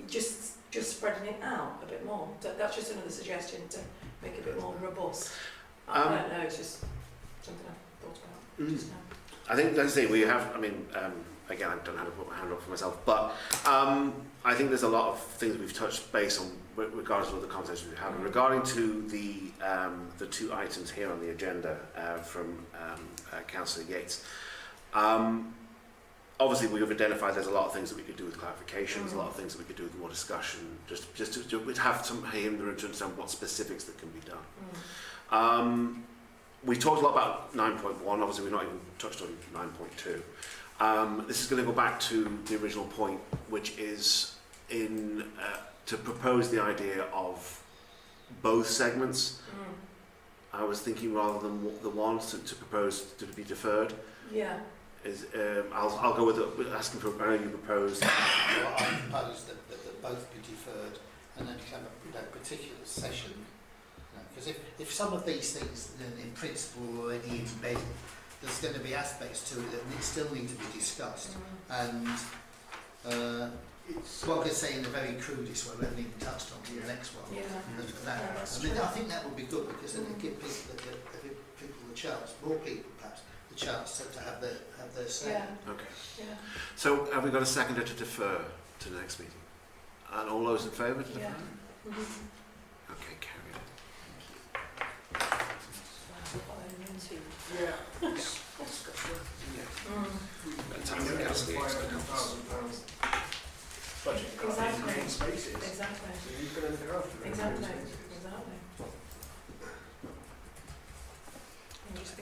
just spreading it out a bit more. So that's just another suggestion to make it a bit more robust. I don't know, it's just something I thought about just now. I think, let's say we have, I mean, again, I don't know how to put my hand up for myself, but I think there's a lot of things we've touched base on regardless of the conversation we've had. Regarding to the 2 items here on the agenda from Councillor Yates, obviously we've identified there's a lot of things that we could do with clarifications, a lot of things that we could do with more discussion, just to have some here in the room to understand what specifics that can be done. We talked a lot about 9.1, obviously we've not even touched on 9.2. This is going to go back to the original point, which is to propose the idea of both segments. I was thinking rather than the one to propose to be deferred. Yeah. I'll go with asking for. I know you proposed. Well, I propose that both be deferred, and then have a particular session. Because if some of these things in principle are already embedded, there's going to be aspects to it that still need to be discussed. And what I could say in a very crudest way, we haven't even touched on the next one. Yeah. I mean, I think that would be good because it would give people the chance, more people perhaps, the chance to have their say. Yeah. Okay. Yeah. So have we got a seconder to defer to the next meeting? And all those in favour to defer? Yeah. Okay, carried. Yeah. Time to cancel the extra. Budget cut in Exactly. green spaces. Exactly. So you've got anything after that? Exactly. Green spaces. Exactly.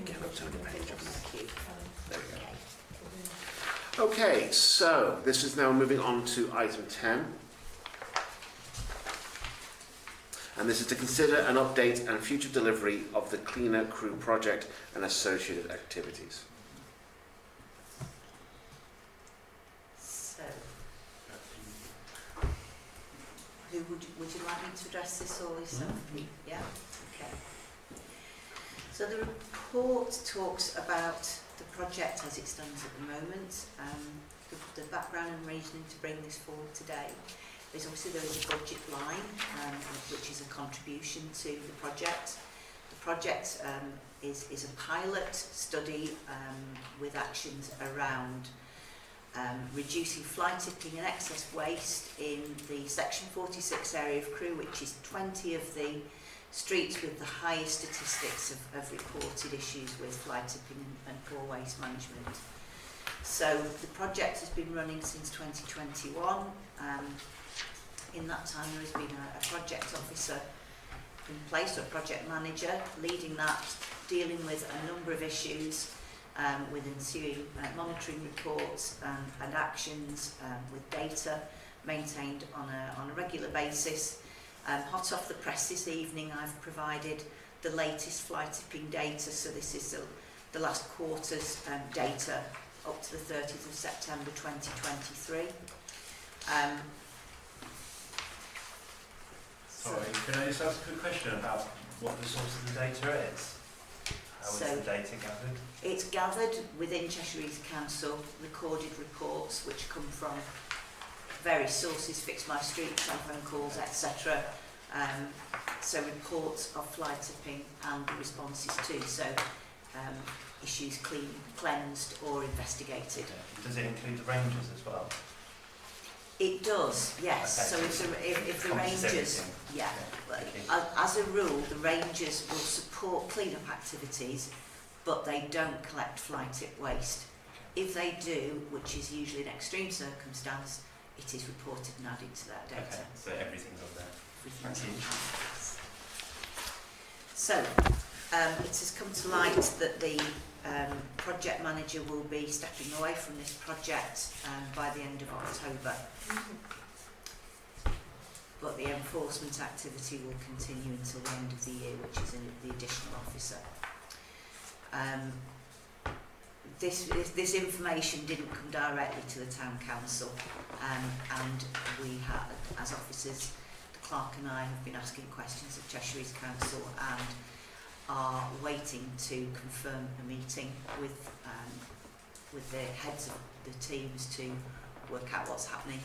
Again, I'll turn the page up. Thank you. There we go. Okay, so this is now moving on to item 10. And this is to consider an update and future delivery of the Cleaner Crew project and associated activities. So, would you like me to address this or yourself, Pete? Yeah? Okay. So the report talks about the project as it stands at the moment, the background and reasoning to bring this forward today. There is a budget line, which is a contribution to the project. The project is a pilot study with actions around reducing fly tipping and excess waste in the Section 46 area of Crewe, which is 20 of the streets with the highest statistics of reported issues with fly tipping and poor waste management. So the project has been running since 2021. In that time there has been a project officer in place, or a project manager, leading that, dealing with a number of issues with ensuing monitoring reports and actions with data maintained on a regular basis. Hot off the press this evening, I've provided the latest fly tipping data, so this is the last quarter's data up to the 30th of September 2023. Sorry, can I just ask a quick question about what the source of the data is? How is the data gathered? It's gathered within Cheshire East Council, recorded reports which come from various sources, Fix My Street, telephone calls, etc. So reports of fly tipping and responses too. So issues cleansed or investigated. Okay. Does it include the rangers as well? It does, yes. Okay. So if the Covers rangers, everything. yeah, Okay. as a rule, the rangers will support clean-up activities, but they don't collect fly tip waste. If they do, which is usually an extreme circumstance, it is reported and added to that data. Okay, so everything's on there. Everything's Thank you. on that. So, it has come to light that the project manager will be stepping away from this project by the end of October. But the enforcement activity will continue until the end of the year, which is the additional officer. This information didn't come directly to the town council, and we had, as officers, the clerk and I have been asking questions of Cheshire East Council and are waiting to confirm a meeting with the heads of the teams to work out what's happening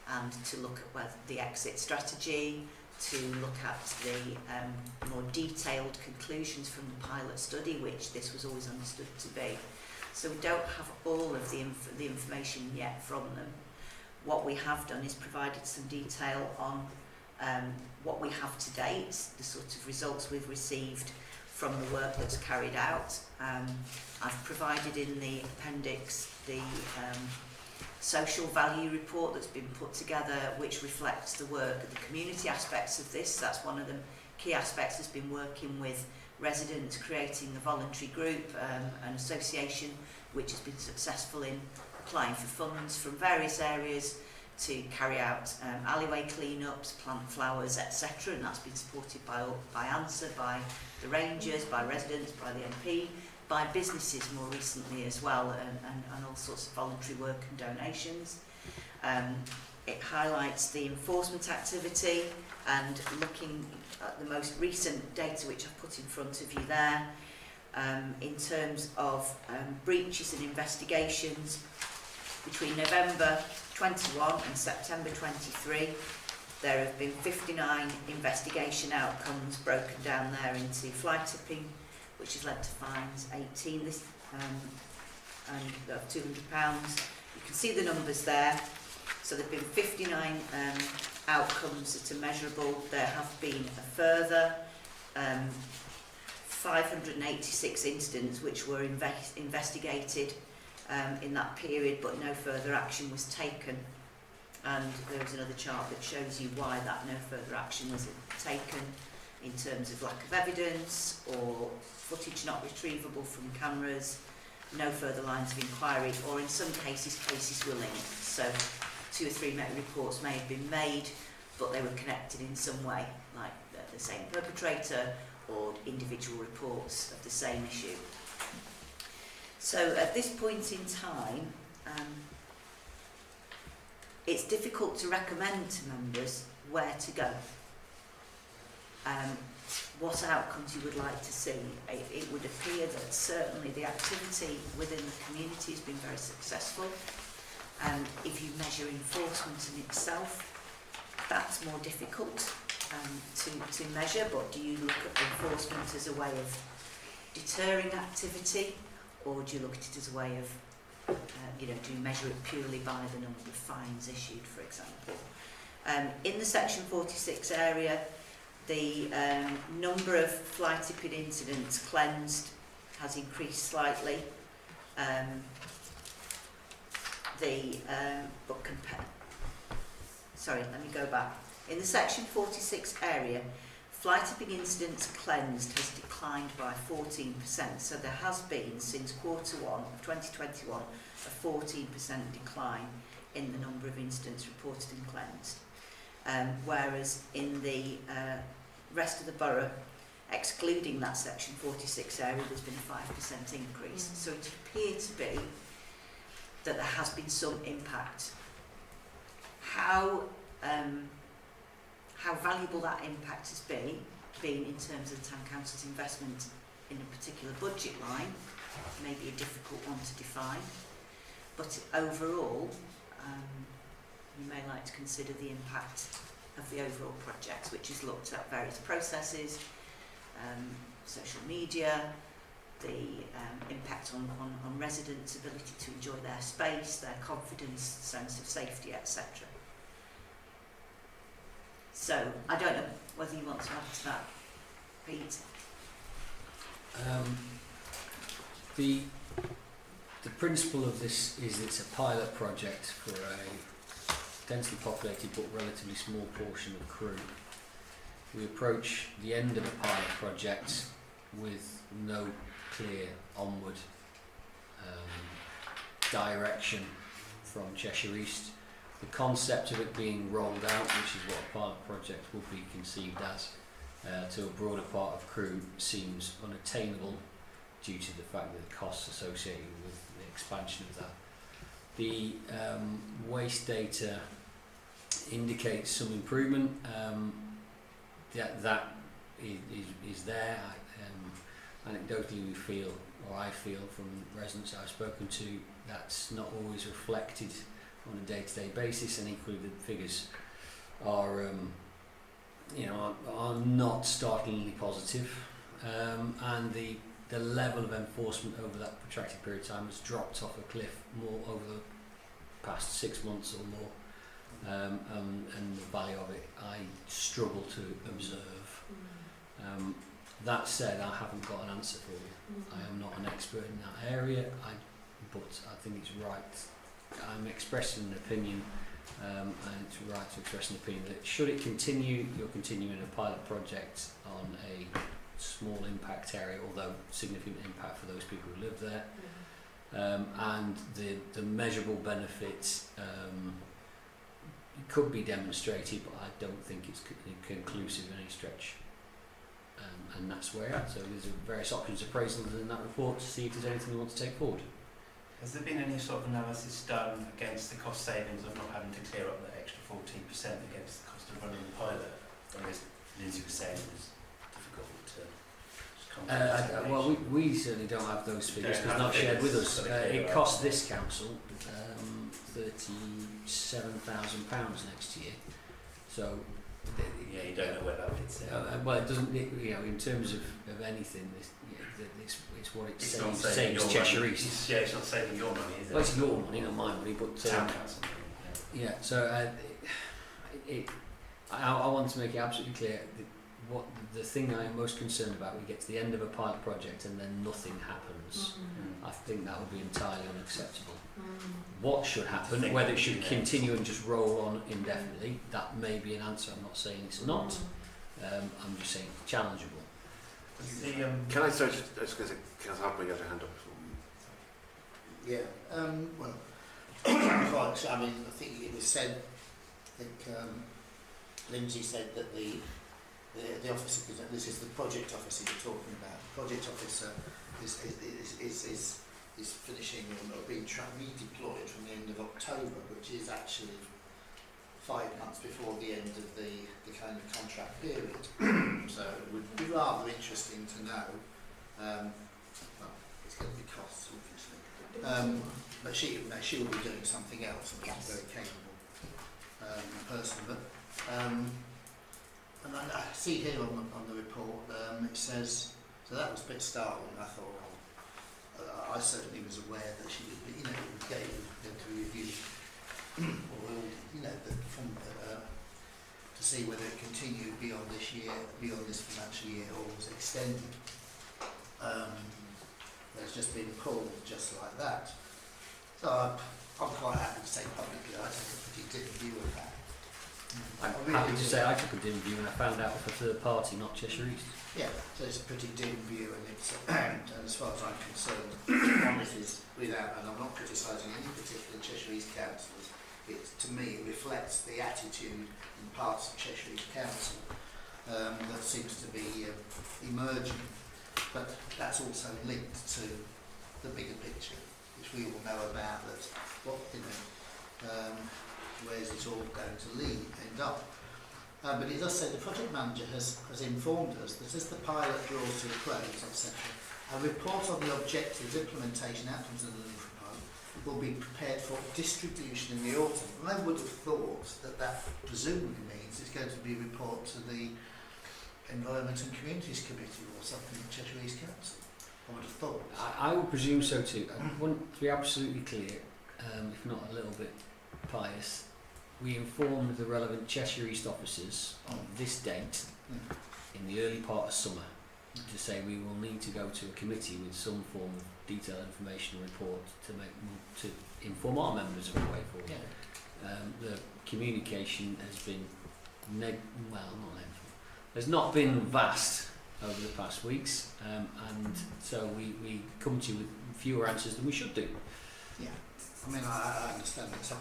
and to look at whether the exit strategy, to look at the more detailed conclusions from the pilot study, which this was always understood to be. So we don't have all of the information yet from them. What we have done is provided some detail on what we have to date, the sort of results we've received from the work that's carried out. I've provided in the appendix the social value report that's been put together, which reflects the work of the community aspects of this. That's one of the key aspects, has been working with residents, creating a voluntary group, an association which has been successful in applying for funds from various areas to carry out alleyway clean-ups, plant flowers, etc. And that's been supported by ANSA, by the rangers, by residents, by the MP, by businesses more recently as well, and all sorts of voluntary work and donations. It highlights the enforcement activity, and looking at the most recent data which I've put in front of you there, in terms of breaches and investigations between November 21 and September 23, there have been 59 investigation outcomes broken down there into fly tipping, which has led to fines 18 this and of £200. You can see the numbers there. So there have been 59 outcomes that are measurable. There have been a further 586 incidents which were investigated in that period, but no further action was taken. And there was another chart that shows you why that no further action was taken, in terms of lack of evidence or footage not retrievable from cameras, no further lines of inquiry, or in some cases, cases were linked. So 2 or 3 reports may have been made, but they were connected in some way, like the same perpetrator or individual reports of the same issue. So at this point in time, it's difficult to recommend to members where to go. What outcomes you would like to see. It would appear that certainly the activity within the community has been very successful, and if you measure enforcement in itself, that's more difficult to measure. But do you look at enforcement as a way of deterring activity, or do you look at it as a way of do you measure it purely by the number of fines issued, for example? In the Section 46 area, the number of fly tipping incidents cleansed has increased slightly. Let me go back. In the Section 46 area, fly tipping incidents cleansed has declined by 14%. So there has been, since quarter 1 of 2021, a 14% decline in the number of incidents reported and cleansed. Whereas in the rest of the borough, excluding that Section 46 area, there's been a 5% increase. So it appears to be that there has been some impact. How valuable that impact has been in terms of the Town Council's investment in a particular budget line may be a difficult one to define. But overall, you may like to consider the impact of the overall project, which has looked at various processes, social media, the impact on residents' ability to enjoy their space, their confidence, sense of safety, etc. So, I don't know whether you want to add to that, Pete. The principle of this is it's a pilot project for a densely populated but relatively small portion of Crewe. We approach the end of a pilot project with no clear onward direction from Cheshire East. The concept of it being rolled out, which is what a pilot project will be conceived as, to a broader part of Crewe seems unattainable due to the fact that the costs associated with the expansion of that. The waste data indicates some improvement. That is there. Anecdotally, we feel, or I feel from residents I've spoken to, that's not always reflected on a day-to-day basis, and equally the figures are not startlingly positive, and the level of enforcement over that protracted period of time has dropped off a cliff more over the past 6 months or more, and the value of it I struggle to observe. That said, I haven't got an answer for you. I am not an expert in that area, but I think it's right I'm expressing an opinion, and it's right to express an opinion that should it continue, you're continuing a pilot project on a small impact area, although significant impact for those people who live there, and the measurable benefits could be demonstrated, but I don't think it's conclusive in any stretch. And that's where we're at. So there's various options appraisals in that report to see if there's anything you want to take forward. Has there been any sort of analysis done against the cost savings of not having to clear up the extra 14% against the cost of running the pilot? Or as Lindsay was saying, it was difficult to just come to that well, we certainly don't have those figures because not shared with us. It costs this council £37,000 next year. So yeah, you don't know where that fits in. well, it doesn't. In terms of anything, it's what it It's saves, not saving saves your Cheshire money. East. Yeah, it's not saving your money, is it? Well, it's your money, not my money, but Town council money. yeah. So I want to make it absolutely clear that what the thing I am most concerned about. We get to the end of a pilot project and then nothing happens. I think that would be entirely unacceptable. What should happen, whether it should continue and just roll on indefinitely, that may be an answer. I'm not saying it's not. I'm just saying it's challengeable. Can I start just because Councillor Harper, you got your hand up. Yeah, well, quite, I mean, I think it was said, I think Lindsay said that the officer, this is the project officer you're talking about, the project officer is finishing or being redeployed from the end of October, which is actually 5 months before the end of the kind of contract period. So it would be rather interesting to know. Well, it's going to be costs, obviously. But she will be doing something else, and she's a very capable person. But and I see here on the report, it says, so that was a bit startling. I thought, I certainly was aware that she would be, would go to review, or to see whether it continued beyond this year, beyond this financial year, or was extended. There's just been pulled just like that. So I'm quite happy to say publicly I take a pretty dim view of that. I'm happy to say I took a dim view and I found out for a third party, not Cheshire East. Yeah, so it's a pretty dim view, and it's and as far as I'm concerned, on this is without, and I'm not criticising any particular Cheshire East councillors. To me, it reflects the attitude in parts of Cheshire East Council that seems to be emerging, but that's also linked to the bigger picture, which we all know about. That where's it all going to end up? But it does say the project manager has informed us that as the pilot draws to a close, etc., a report on the objectives, implementation, outcomes of the delivery pilot will be prepared for distribution in the autumn. And I would have thought that presumably means it's going to be a report to the Environment and Communities Committee or something at Cheshire East Council. I would have thought. I would presume so too. I want to be absolutely clear, if not a little bit pious. We informed the relevant Cheshire East officers on this date in the early part of summer to say we will need to go to a committee with some form of detailed information report to inform our members of the way forward. Yeah. The communication has been has not been vast over the past weeks, and so we come to you with fewer answers than we should do. Yeah, I mean I understand that. So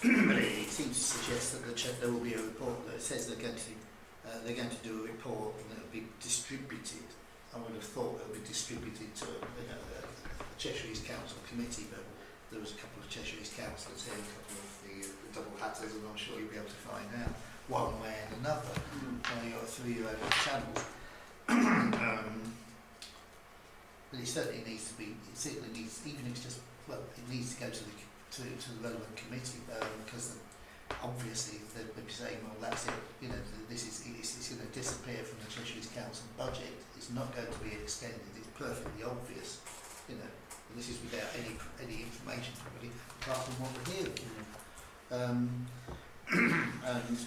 but it seems to suggest that there will be a report that says they're going to do a report and it'll be distributed. I would have thought it would be distributed to the Cheshire East Council committee, but there was a couple of Cheshire East councillors here, a couple of the double hatters, and I'm sure you'll be able to find out one way and another through your own channels. But it certainly needs to be. It certainly needs, even if it's just it needs to go to the relevant committee, because obviously they'd be saying, well, that's it, this is it's going to disappear from the Cheshire East Council budget, it's not going to be extended, it's perfectly obvious, and this is without any information from anybody apart from what we're hearing. And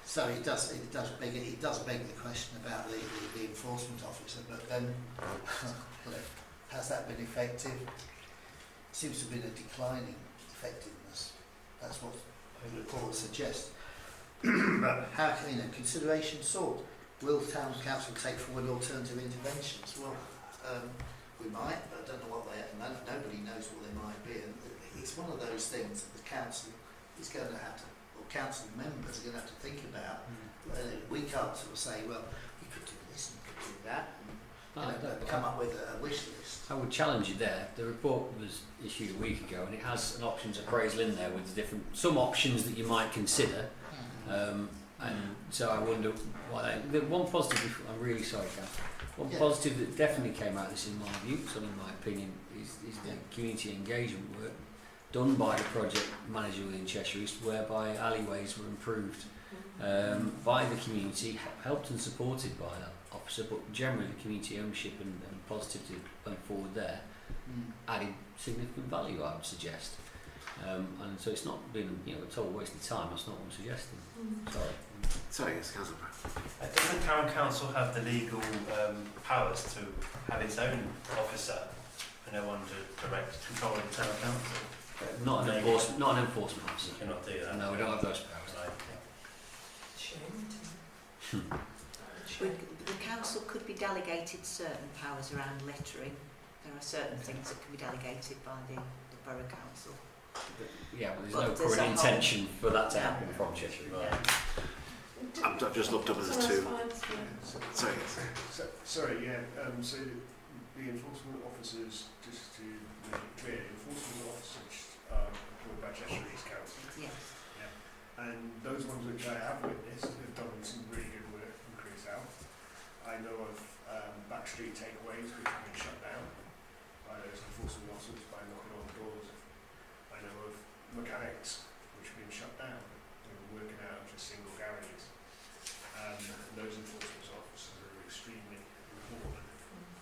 so it does beg the question about the enforcement officer, but then has that been effective? seems to have been a declining effectiveness. That's what the report suggests. But how can, consideration sought? Will town council take forward alternative interventions? Well, we might, but I don't know what they are. Nobody knows what they might be. And it's one of those things that the council is going to have to, or council members are going to have to think about. We can't sort of say, well, we could do this and we could do that, and come up with a wish list. I would challenge you there. The report was issued a week ago and it has an options appraisal in there with some options that you might consider. And so I wonder why the one positive, I'm really sorry, Kath, one positive that definitely came out of this in my view, so in my opinion, is the community engagement work done by the project manager within Cheshire East, whereby alleyways were improved by the community, helped and supported by that officer, but generally the community ownership and positivity went forward there, added significant value, I would suggest. And so it's not been, a total waste of time. That's not what I'm suggesting. Sorry. Sorry, yes, Councillor Brown. Doesn't Town Council have the legal powers to have its own officer and no one to direct control of the Town Council? Not an enforcement officer. You cannot do that. No, we don't have those powers. Right. The council could be delegated certain powers around littering. There are certain things that can be delegated by the borough council. Yeah, well, But there's there's no a current whole- intention for that to happen from Cheshire. Right. I've just looked up as two. Sorry, yes. Sorry, so the enforcement officers, just to make it clear, enforcement officers are employed by Cheshire East Council. Yes. And those ones which I have witnessed have done some really good work in Chris South. I know of backstreet takeaways which have been shut down by those enforcement officers by knocking on doors. I know of mechanics which have been shut down and were working out of just single garages. And those enforcement officers are extremely important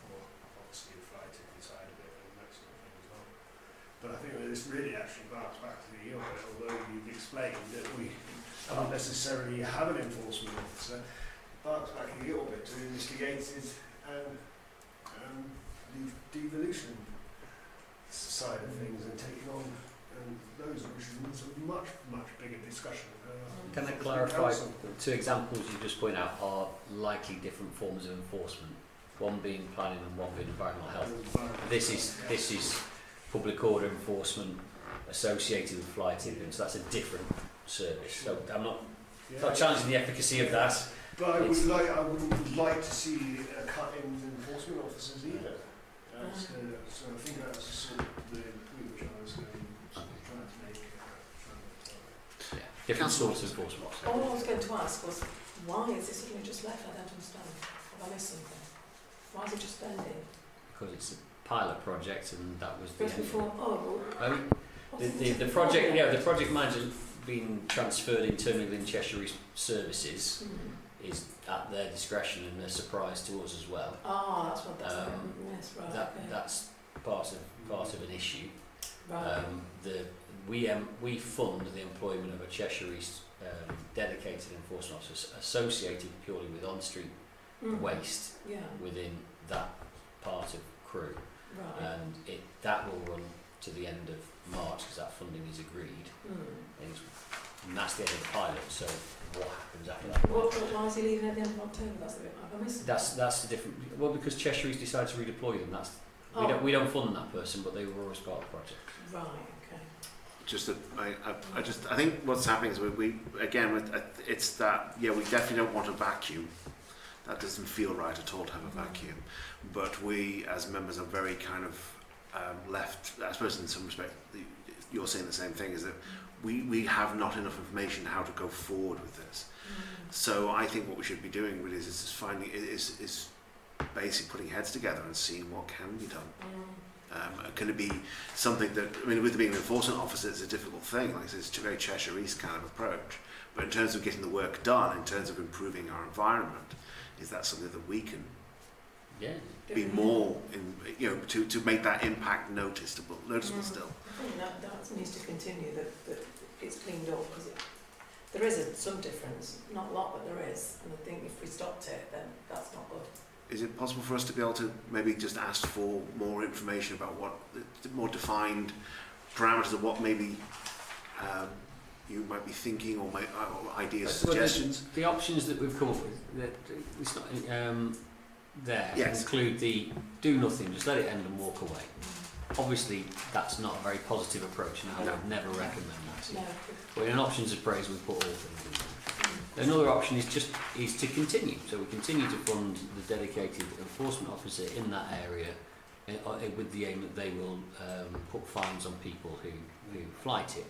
for obviously the fly tipping side of it and that sort of thing as well. But I think that this really actually barks back to the eel bit, although you've explained that we don't necessarily have an enforcement officer, it barks back a little bit to investigate it and the devolution side of things and taking on those, which is a much, much bigger discussion. Can I clarify? The two examples you just point out are likely different forms of enforcement. One being planning and one being environmental health. This is public order enforcement associated with fly tipping, so that's a different service. So I'm not challenging the efficacy of that. But I wouldn't like to see a cut in enforcement officers either. So I think that's sort of the point which I was trying to make. Different sorts of enforcement. All I was going to ask was, why is it suddenly just left? I don't understand. Have I missed something? Why is it just pending? Because it's a pilot project and that was the Just end. before, The project, the project manager's been transferred internally within Cheshire East Services. Is at their discretion and a surprise to us as well. Ah, that's what that's yes, right. That's part of an issue. Right. We fund the employment of a Cheshire East dedicated enforcement officer associated purely with on-street waste within that part of Crewe. Right. And that will run to the end of March because that funding is agreed. And that's the end of the pilot, so what happens after that? Why is he leaving at the end of October? That's the bit I've missed. That's the different. Well, because Cheshire East decided to redeploy them. We don't fund that person, but they were always part of the project. Right. Okay. Just that I think what's happening is it's that we definitely don't want a vacuum. That doesn't feel right at all to have a vacuum. But we as members are very kind of left. I suppose in some respect you're saying the same thing. Is that we have not enough information how to go forward with this. So I think what we should be doing really is basically putting heads together and seeing what can be done. Can it be something that, with it being an enforcement officer, it's a difficult thing. Like I said, it's a very Cheshire East kind of approach. But in terms of getting the work done, in terms of improving our environment, is that something that we can be more to make that impact noticeable still? I think that needs to continue. That it's cleaned up because there is some difference, not a lot, but there is. And I think if we stopped it, then that's not good. is it possible for us to be able to maybe just ask for more information about what, more defined parameters of what maybe you might be thinking, or ideas, suggestions? The options that we've come up with, it's not there, Yes. include the do nothing, just let it end and walk away. Obviously, that's not a very positive approach, and I No. would never recommend that. No. But in an options appraisal, we put all things in there. Another option is to continue. So we continue to fund the dedicated enforcement officer in that area, with the aim that they will put fines on people who flight it.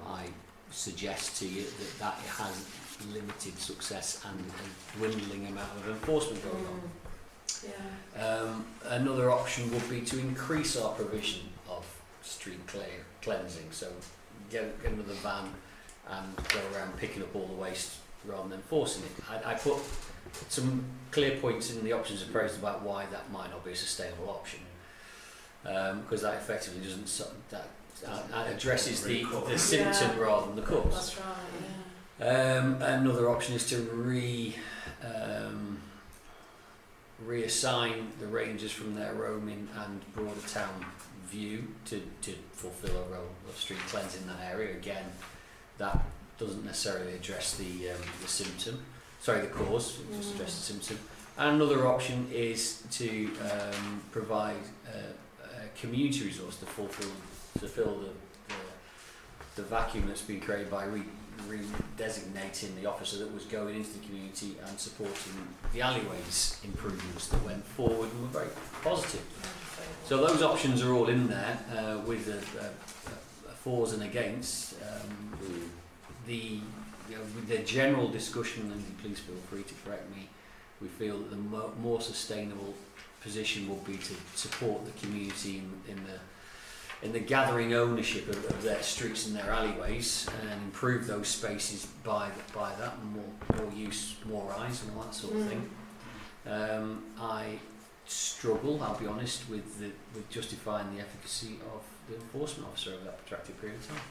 I suggest to you that it has limited success and a dwindling amount of enforcement going on. Yeah. Another option would be to increase our provision of street cleansing. So get another van and go around picking up all the waste rather than enforcing it. I put some clear points in the options appraisal about why that might not be a sustainable option, because that effectively that addresses the symptom rather than the cause. That's right, yeah. Another option is to reassign the rangers from their roaming and broader town view to fulfil a role of street cleansing in that area. Again, that doesn't necessarily address the cause, it just addresses the symptom. And another option is to provide a community resource to fill the vacuum that's been created by redesignating the officer that was going into the community and supporting the alleyways improvements that went forward and were very positive. So those options are all in there with the fors and against. With the general discussion, and please feel free to correct me, we feel that the more sustainable position will be to support the community in the gathering ownership of their streets and their alleyways, and improve those spaces by that, and more use, more eyes, and all that sort of thing. I struggle, I'll be honest, with justifying the efficacy of the enforcement officer over that protracted period of time.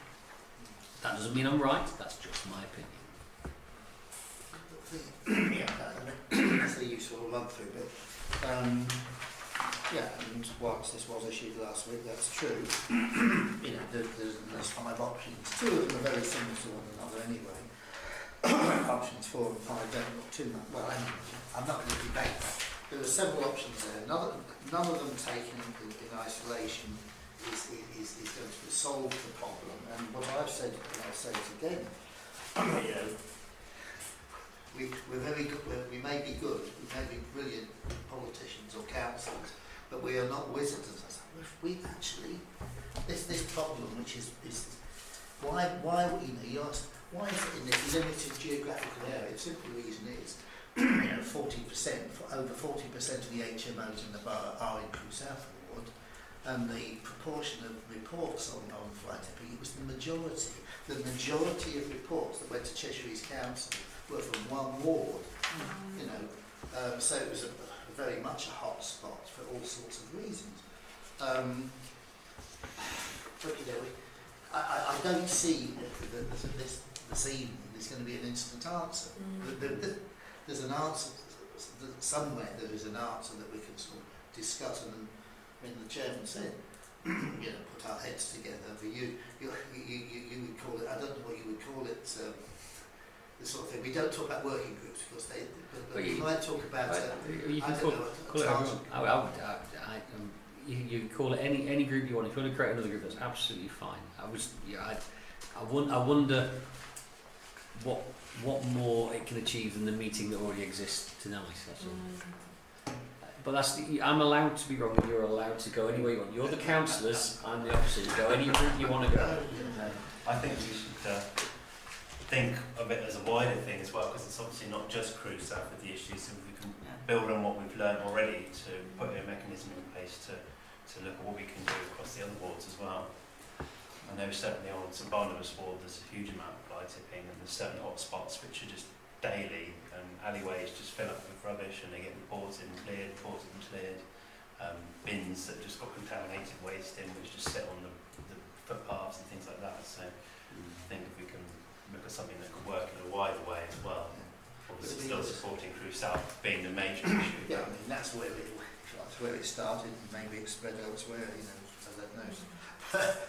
That doesn't mean I'm right, that's just my opinion. Yeah, that's a useful run through bit. Yeah, and whilst this was issued last week, that's true. There's 5 options. 2 of them are very similar to one another anyway. Options 4 and 5 don't look too much. Well, anyway, I'm not going to debate that. There are several options there. None of them taken in isolation is going to solve the problem. And what I've said, and I'll say it again, we're very good. We may be good. We may be brilliant politicians or councillors, but we are not wizards. We actually this problem, which is why you ask why is it in this limited geographical area? The simple reason is 40%, over 40% of the HMOs in the borough are in Crewe South Ward, and the proportion of reports on flight tipping, it was the majority. The majority of reports that went to Cheshire East Council were from one ward. So it was very much a hot spot for all sorts of reasons. But I don't see this evening there's going to be an instant answer. There's an answer somewhere. There is an answer that we can sort of discuss. And the chairman said, put our heads together. You would call it. I don't know what you would call it. The sort of thing. We don't talk about working groups because we might talk about. You can call it everyone. You can call it any group you want. If you want to create another group, that's absolutely fine. I wonder what more it can achieve than the meeting that already exists tonight. That's all. But I'm allowed to be wrong, and you're allowed to go anywhere you want. You're the councillors, I'm the officers. Go any route you want to go. I think we should think of it as a wider thing as well, because it's obviously not just Crewe South with the issues, and we can build on what we've learned already to put a mechanism in place to look at what we can do across the other wards as well. I know certainly on St Barnabas ward there's a huge amount of fly tipping, and there's certain hot spots which are just daily, and alleyways just fill up with rubbish and they get reported and cleared. Bins that just got contaminated waste in, which just sit on the footpaths and things like that. So I think if we can look at something that could work in a wider way as well, obviously still supporting Crew South being the major issue. Yeah, I mean, that's where it started, and maybe it spread elsewhere, you know, I don't know.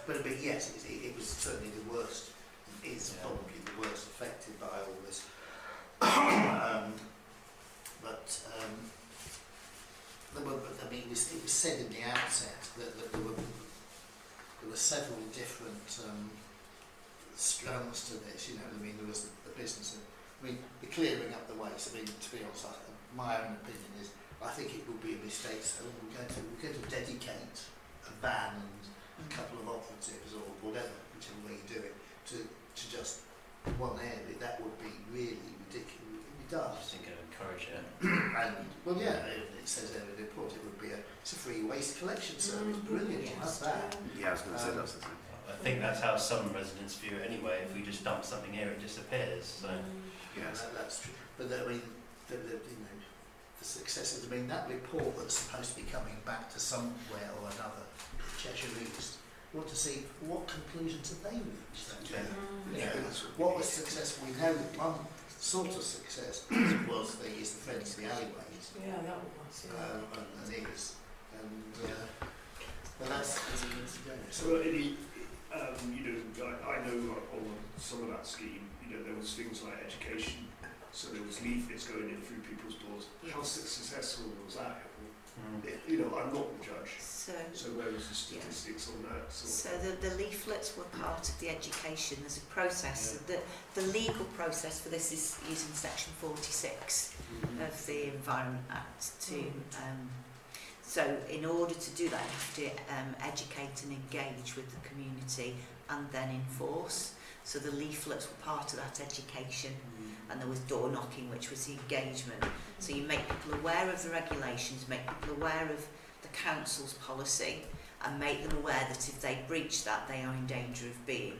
But yes, it was certainly the worst, is probably the worst affected by all this. I mean, it was said in the outset that there were several different strands to this, you know. I mean, there was the business of, I mean, the clearing up the waste. I mean, to be honest, my own opinion is I think it would be a mistake. So we're going to dedicate a van and a couple of operatives or whatever, whichever way you do it, to just one area. That would be really ridiculous. It I does. just think I'd encourage it. And well, yeah, it says there in the report it would be it's a free waste collection service. Brilliant, that's that. Yeah, I was going to say that's the thing. I think that's how some residents view it anyway. If we just dump something here, it disappears. So Yes. That's true. But I mean, you know, the successes. I mean, that report that's supposed to be coming back to somewhere or another, Cheshire East. Want to see what conclusions have they reached? Okay. You know, what was successful? We know that one sort of success was the Friends of the Alleyways, Yeah, that was, yeah. and is, but that's as it is to go. So any, you know, I know on some of that scheme, you know, there was things like education, so there was leaflets going in through people's doors. How successful was that? You know, I'm not the judge, so where was the statistics on that? So the leaflets were part of the education. There's a process. The legal process for this is using section 46 of the Environment Act to so in order to do that you have to educate and engage with the community and then enforce. So the leaflets were part of that education, and there was door knocking, which was the engagement. So you make people aware of the regulations, make people aware of the council's policy, and make them aware that if they breach that, they are in danger of being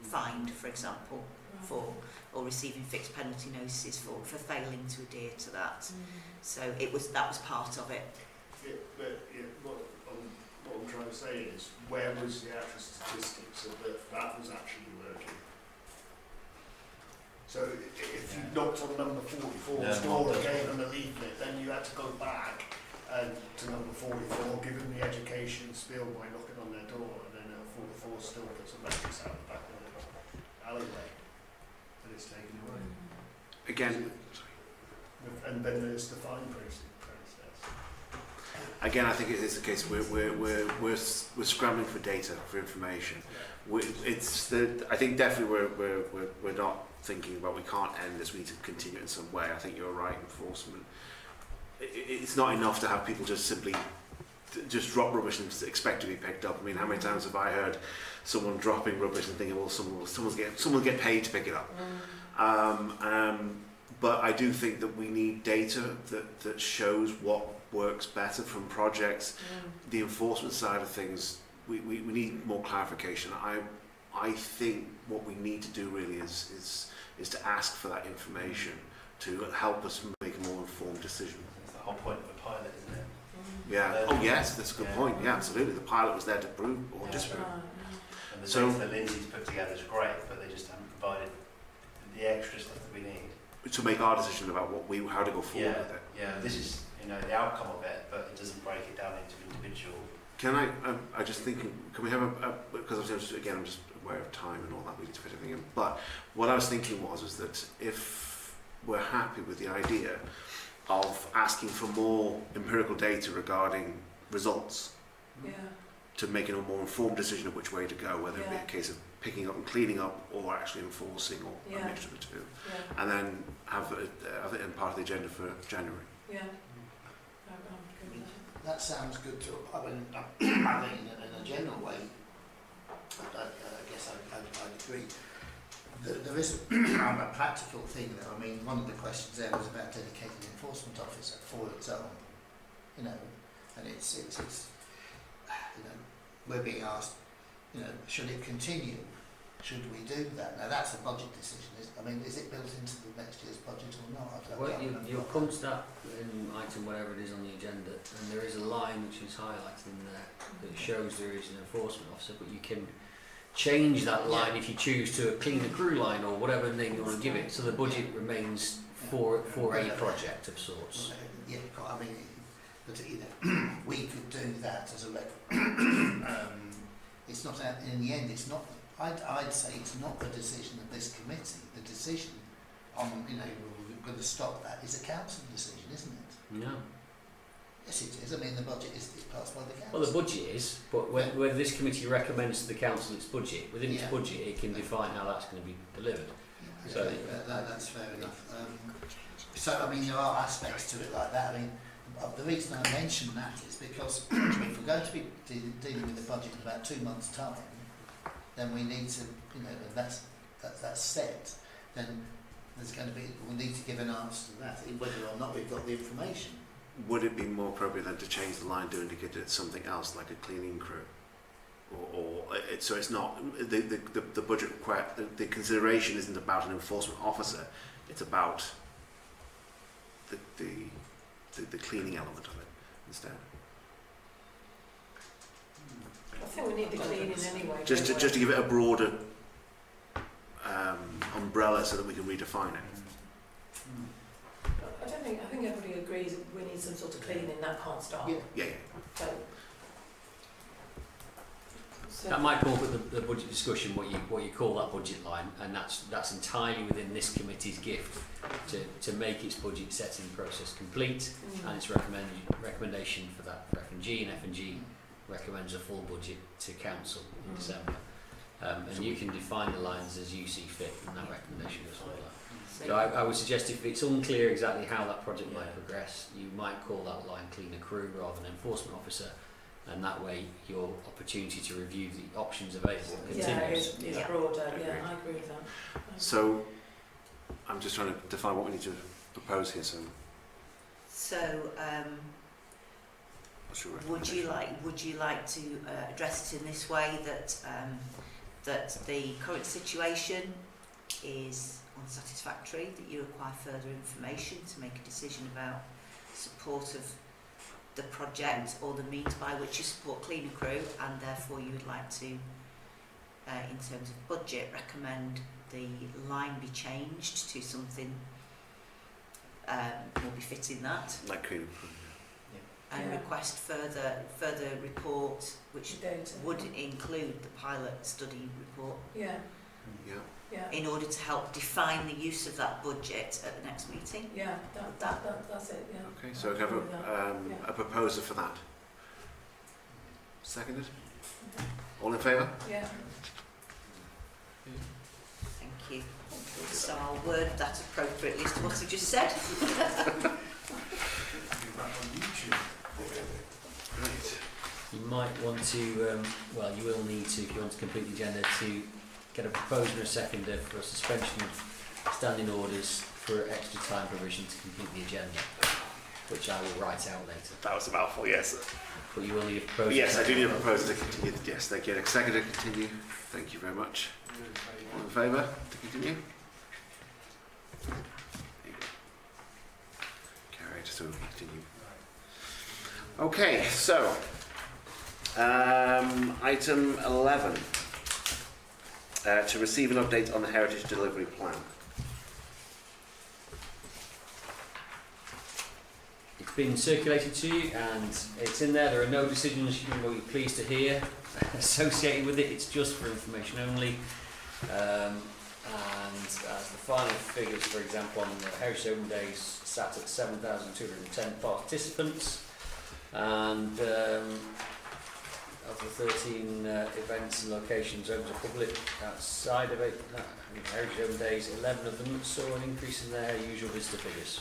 fined, for example, or receiving fixed penalty notices for failing to adhere to that. So that was part of it. Yeah, but what I'm trying to say is, where was the actual statistics of that was actually working? So if you knocked on number 44's door and gave them a leaflet, then you had to go back to number 44, give them the education spiel by knocking on their door, and then 44 still puts a mattress out the back of the alleyway, and it's taken away. Again, And then there's the fine process. Again, I think it is the case we're scrambling for data, for information. I think definitely we're not thinking about we can't end this. We need to continue in some way. I think you're right. Enforcement. It's not enough to have people just simply just drop rubbish and expect to be picked up. I mean, how many times have I heard someone dropping rubbish and thinking, well, someone will get paid to pick it up. But I do think that we need data that shows what works better from projects. The enforcement side of things, we need more clarification. I think what we need to do really is to ask for that information to help us make a more informed decision. that's the whole point of a pilot, isn't it? Yeah. Oh yes, that's a good point. Yeah, absolutely. The pilot was there to prove or disprove. And the So- data that Lindsay's put together is great, but they just haven't provided the extra stuff that we need. To make our decision about how to go forward with it. Yeah, this is, you know, the outcome of it, but it doesn't break it down into individual. Can I just think, can we have because obviously I'm just aware of time and all that, we need to fit everything in. But what I was thinking was that if we're happy with the idea of asking for more empirical data regarding results to make a more informed decision of which way to go, whether it be a case of picking up and cleaning up or actually enforcing or a mixture of the two, and then have it in part of the agenda for January. That sounds good to. I mean, in a general way, I guess I'd agree. There is a practical thing that, I mean, one of the questions there was about dedicated enforcement officer for its own, you know, and it's you know, we're being asked, you know, should it continue? Should we do that? Now that's a budget decision. Is it built into the next year's budget or not? Well, you'll come to that in item whatever it is on the agenda, and there is a line which is highlighted in there that shows there is an enforcement officer, but you can change that line if you choose to a cleaner crew line or whatever name you want to give it, so the budget remains for a project of sorts. Yeah, I mean, but you know, we could do that as a it's not in the end. It's not. I'd say it's not the decision of this committee. The decision on we're going to stop that is a council decision, isn't it? No. Yes, it is. I mean, the budget is passed by the council. Well, the budget is, but whether this committee recommends to the council its budget, within its Yeah. budget it can define how that's going to be delivered. Yeah, So- okay, that's fair enough. So, I mean, there are aspects to it like that. I mean, the reason I mention that is because if we're going to be dealing with the budget in about 2 months' time, then we need to, and that's set, then we'll need to give an answer to that, whether or not we've got the information. Would it be more appropriate then to change the line to indicate it's something else, like a cleaning crew? So it's not, the budget the consideration isn't about an enforcement officer, it's about the cleaning element of it instead. I think we need the cleaning anyway. Just don't to we? give it a broader umbrella so that we can redefine it. I don't think. I think everybody agrees that we need some sort of cleaning. That can't start. Yeah. Yeah. So That might come up at the budget discussion, what you call that budget line, and that's entirely within this committee's gift to make its budget setting process complete, and its recommendation for that for F&G, and F&G recommends a full budget to council in December. And you can define the lines as you see fit, and that recommendation goes all that. So I would suggest if it's unclear exactly how that project might progress, you might call that line cleaner crew rather than enforcement officer, and that way your opportunity to review the options available continues. it's Yeah. broader. Agreed. Yeah, I agree with that. So I'm just trying to define what we need to propose here. So what's your would you like to address it in this way, that that the current situation is unsatisfactory, that you require further information to make a decision about support of the project or the means by which you support cleaner crew, and therefore you would like to, in terms of budget, recommend the line be changed to something more befitting that, like cleaning and Yeah. request further report which Data. would include the pilot study report, Yeah. yeah. Yeah. in order to help define the use of that budget at the next meeting. Yeah. That's it. Yeah. Okay, so we have agree with that. a proposer for that. Seconded? All in favour? Yeah. Thank you. So I'll word that appropriately as to what I just said. Right. You might want to, you will need to, if you want to complete the agenda, to get a proposer and a seconder for a suspension of standing orders for extra time provision to complete the agenda, which I will write out later. That was a mouthful, yes. But you will need a proposer. Yes, I do need a proposer to continue. Yes, thank you. A seconder to continue. Thank you very much. All in favour to continue? There you go. Carried, so we continue. Okay, so item 11. To receive an update on the Heritage Delivery Plan. It's been circulated to you and it's in there. There are no decisions you will be pleased to hear associated with it. It's just for information only. And as the final figures, for example, on the Heritage Open Days sat at 7,210 participants, and of the 13 events and locations open to public outside of Heritage Open Days, 11 of them saw an increase in their usual visitor figures.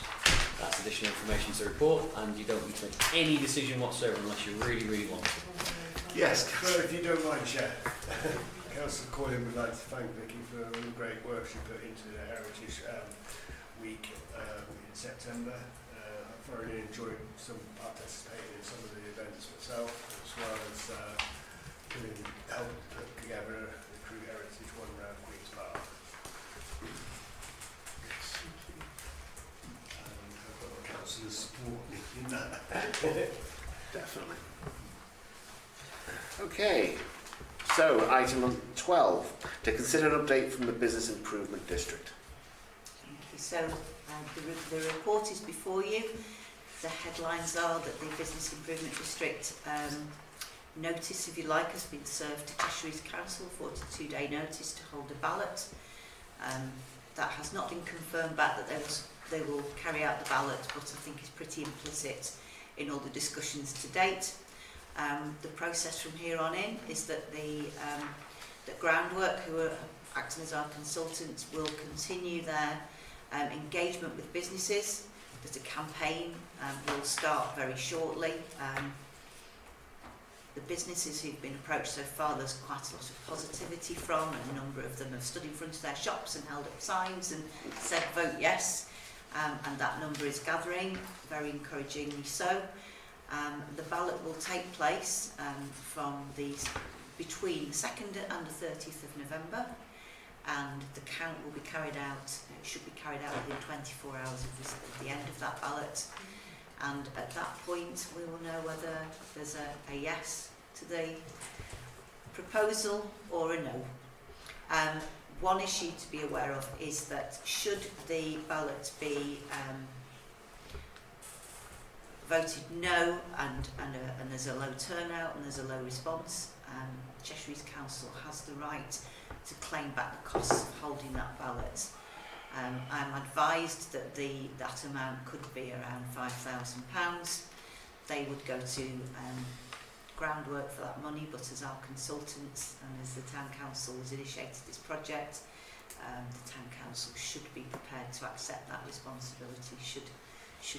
That's additional information to report, and you don't need to make any decision whatsoever unless you really, really want to. Yes. Well, if you don't mind, Chair, Councillor Coyne would like to thank Vicky for all the great work she put into the Heritage Week in September. I thoroughly enjoyed participating in some of the events myself, as well as helping put together the Crew Heritage one around Queen's Park. I've got the councillors support me in that. Definitely. Okay, so item 12, to consider an update from the Business Improvement District. Thank you. So the report is before you. The headlines are that the Business Improvement District notice, if you like, has been served to Cheshire East Council, 42-day notice to hold a ballot. That has not been confirmed back that they will carry out the ballot, but I think it's pretty implicit in all the discussions to date. The process from here on in is that that Groundwork, who are acting as our consultants, will continue their engagement with businesses. There's a campaign will start very shortly. The businesses who've been approached so far, there's quite a lot of positivity from, and a number of them have stood in front of their shops and held up signs and said vote yes, and that number is gathering, very encouragingly so. The ballot will take place from between the 2nd and the 30th of November, and the count will be carried out, it should be carried out within 24 hours of the end of that ballot. And at that point, we will know whether there's a yes to the proposal or a no. One issue to be aware of is that should the ballot be voted no and there's a low turnout and there's a low response, Cheshire East Council has the right to claim back the costs of holding that ballot. I'm advised that that amount could be around £5,000. They would go to Groundwork for that money, but as our consultants and as the Town Council has initiated this project, the Town Council should be prepared to accept that responsibility should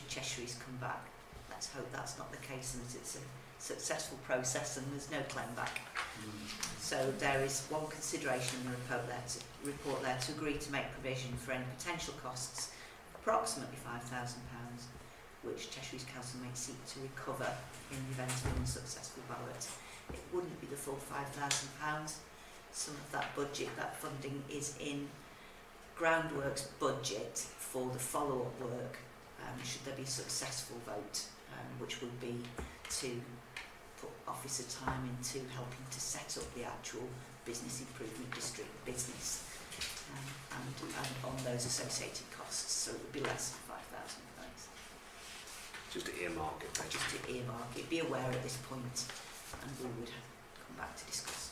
Cheshire East come back. Let's hope that's not the case and that it's a successful process and there's no claim back. So there is one consideration in the report there to agree to make provision for any potential costs, approximately £5,000, which Cheshire East Council may seek to recover in the event of an unsuccessful ballot. It wouldn't be the full £5,000. Some of that budget, that funding, is in Groundwork's budget for the follow-up work, should there be a successful vote, which would be to put officer time into helping to set up the actual Business Improvement District business and on those associated costs, so it would be less than £5,000. Just to earmark it, basically. Just to earmark it, be aware at this point, and we would come back to discuss.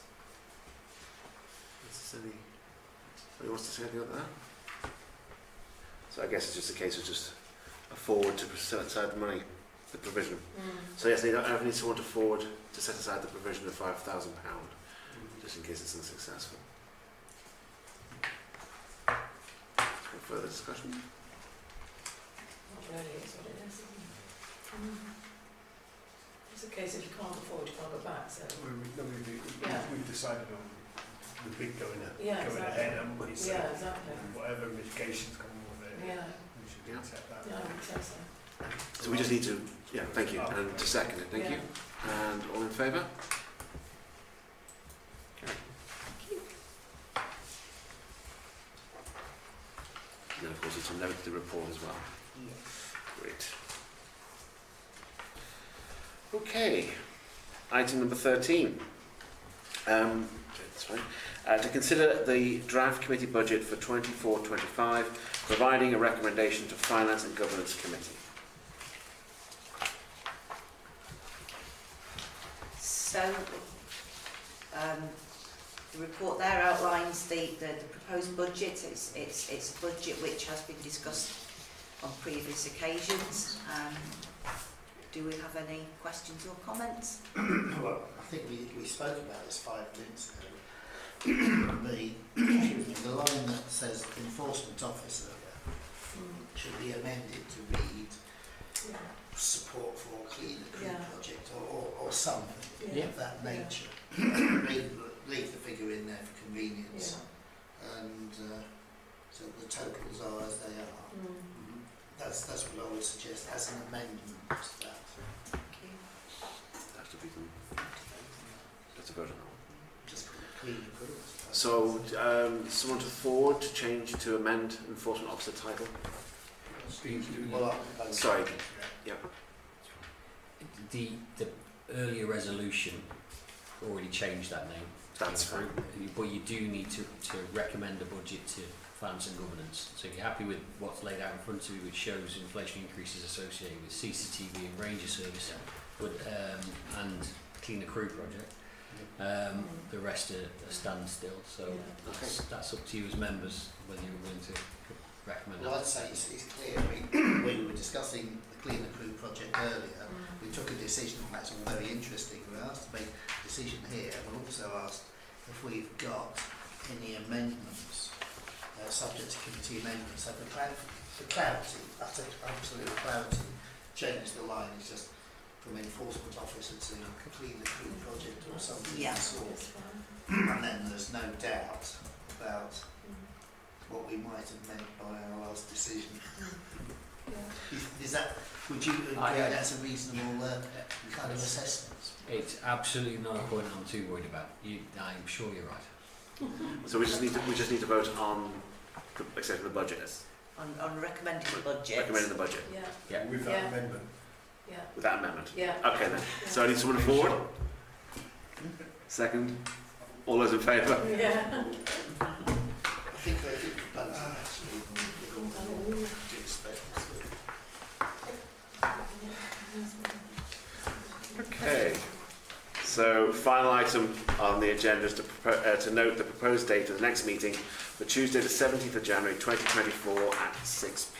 Anybody wants to say anything about that? So I guess it's just a case of just a forward to set aside the money, the provision. So yes, they don't need someone to forward to set aside the provision of £5,000, just in case it's unsuccessful. No further discussion? Not really, it's what it is, isn't it? It's a case if you can't afford, you can't go back, so... We've decided on the big going exactly. ahead, haven't we? So Exactly. whatever mitigations come with it, Yeah, we should accept that. I would say so. So we just need to, thank you, and to second it, thank you. And all in favour? And then of course it's to note the report as well. Yes. Great. Okay, item number 13. That's fine. To consider the draft committee budget for 24-25, providing a recommendation to Finance and Governance Committee. So, the report there outlines the proposed budget. It's a budget which has been discussed on previous occasions. Do we have any questions or comments? Well, I think we spoke about this 5 minutes ago. the line that says enforcement officer should be amended to read support for Clean the Creek project or something of that nature. Leave the figure in there for convenience, and so the totals are as they are. That's what I would suggest as an amendment to that. Thank you. That's to be done. That's a vote on. Just Clean the Creek. So, someone to forward to change to amend enforcement officer title? Well, Sorry. The earlier resolution already changed that name. That's fine. But you do need to recommend a budget to finance and governance. So if you're happy with what's laid out in front of you, which shows inflation increases associated with CCTV and Ranger Service, but, and Clean the Crew project, the rest are standstill. So that's up to you as members whether you're willing to recommend Well, it. I'd say it's clear. We were discussing the Clean the Crew project earlier. We took a decision, and that's all very interesting. We were asked to make a decision here, and we also asked if we've got any amendments, subject to committee amendments. So for clarity, utter absolute clarity, change the line is just from enforcement officer to Clean the Crew project or something of the sort. That's fine. And then there's no doubt about what we might have meant by our last decision. Is that, would you agree that's a reasonable kind of assessment? It's absolutely not a point I'm too worried about. I'm sure you're right. So we just need to vote on accepting the budget. On recommending the budget. Recommending the budget Yeah, Yeah. With that Yeah. amendment. yeah, with that amendment. yeah. Okay then. So I need someone forward. Second. All those in favour? Yeah. I think they're proposing actually with all the due respect. Okay. So final item on the agenda is to note the proposed date of the next meeting for Tuesday the 17th of January 2024 at 6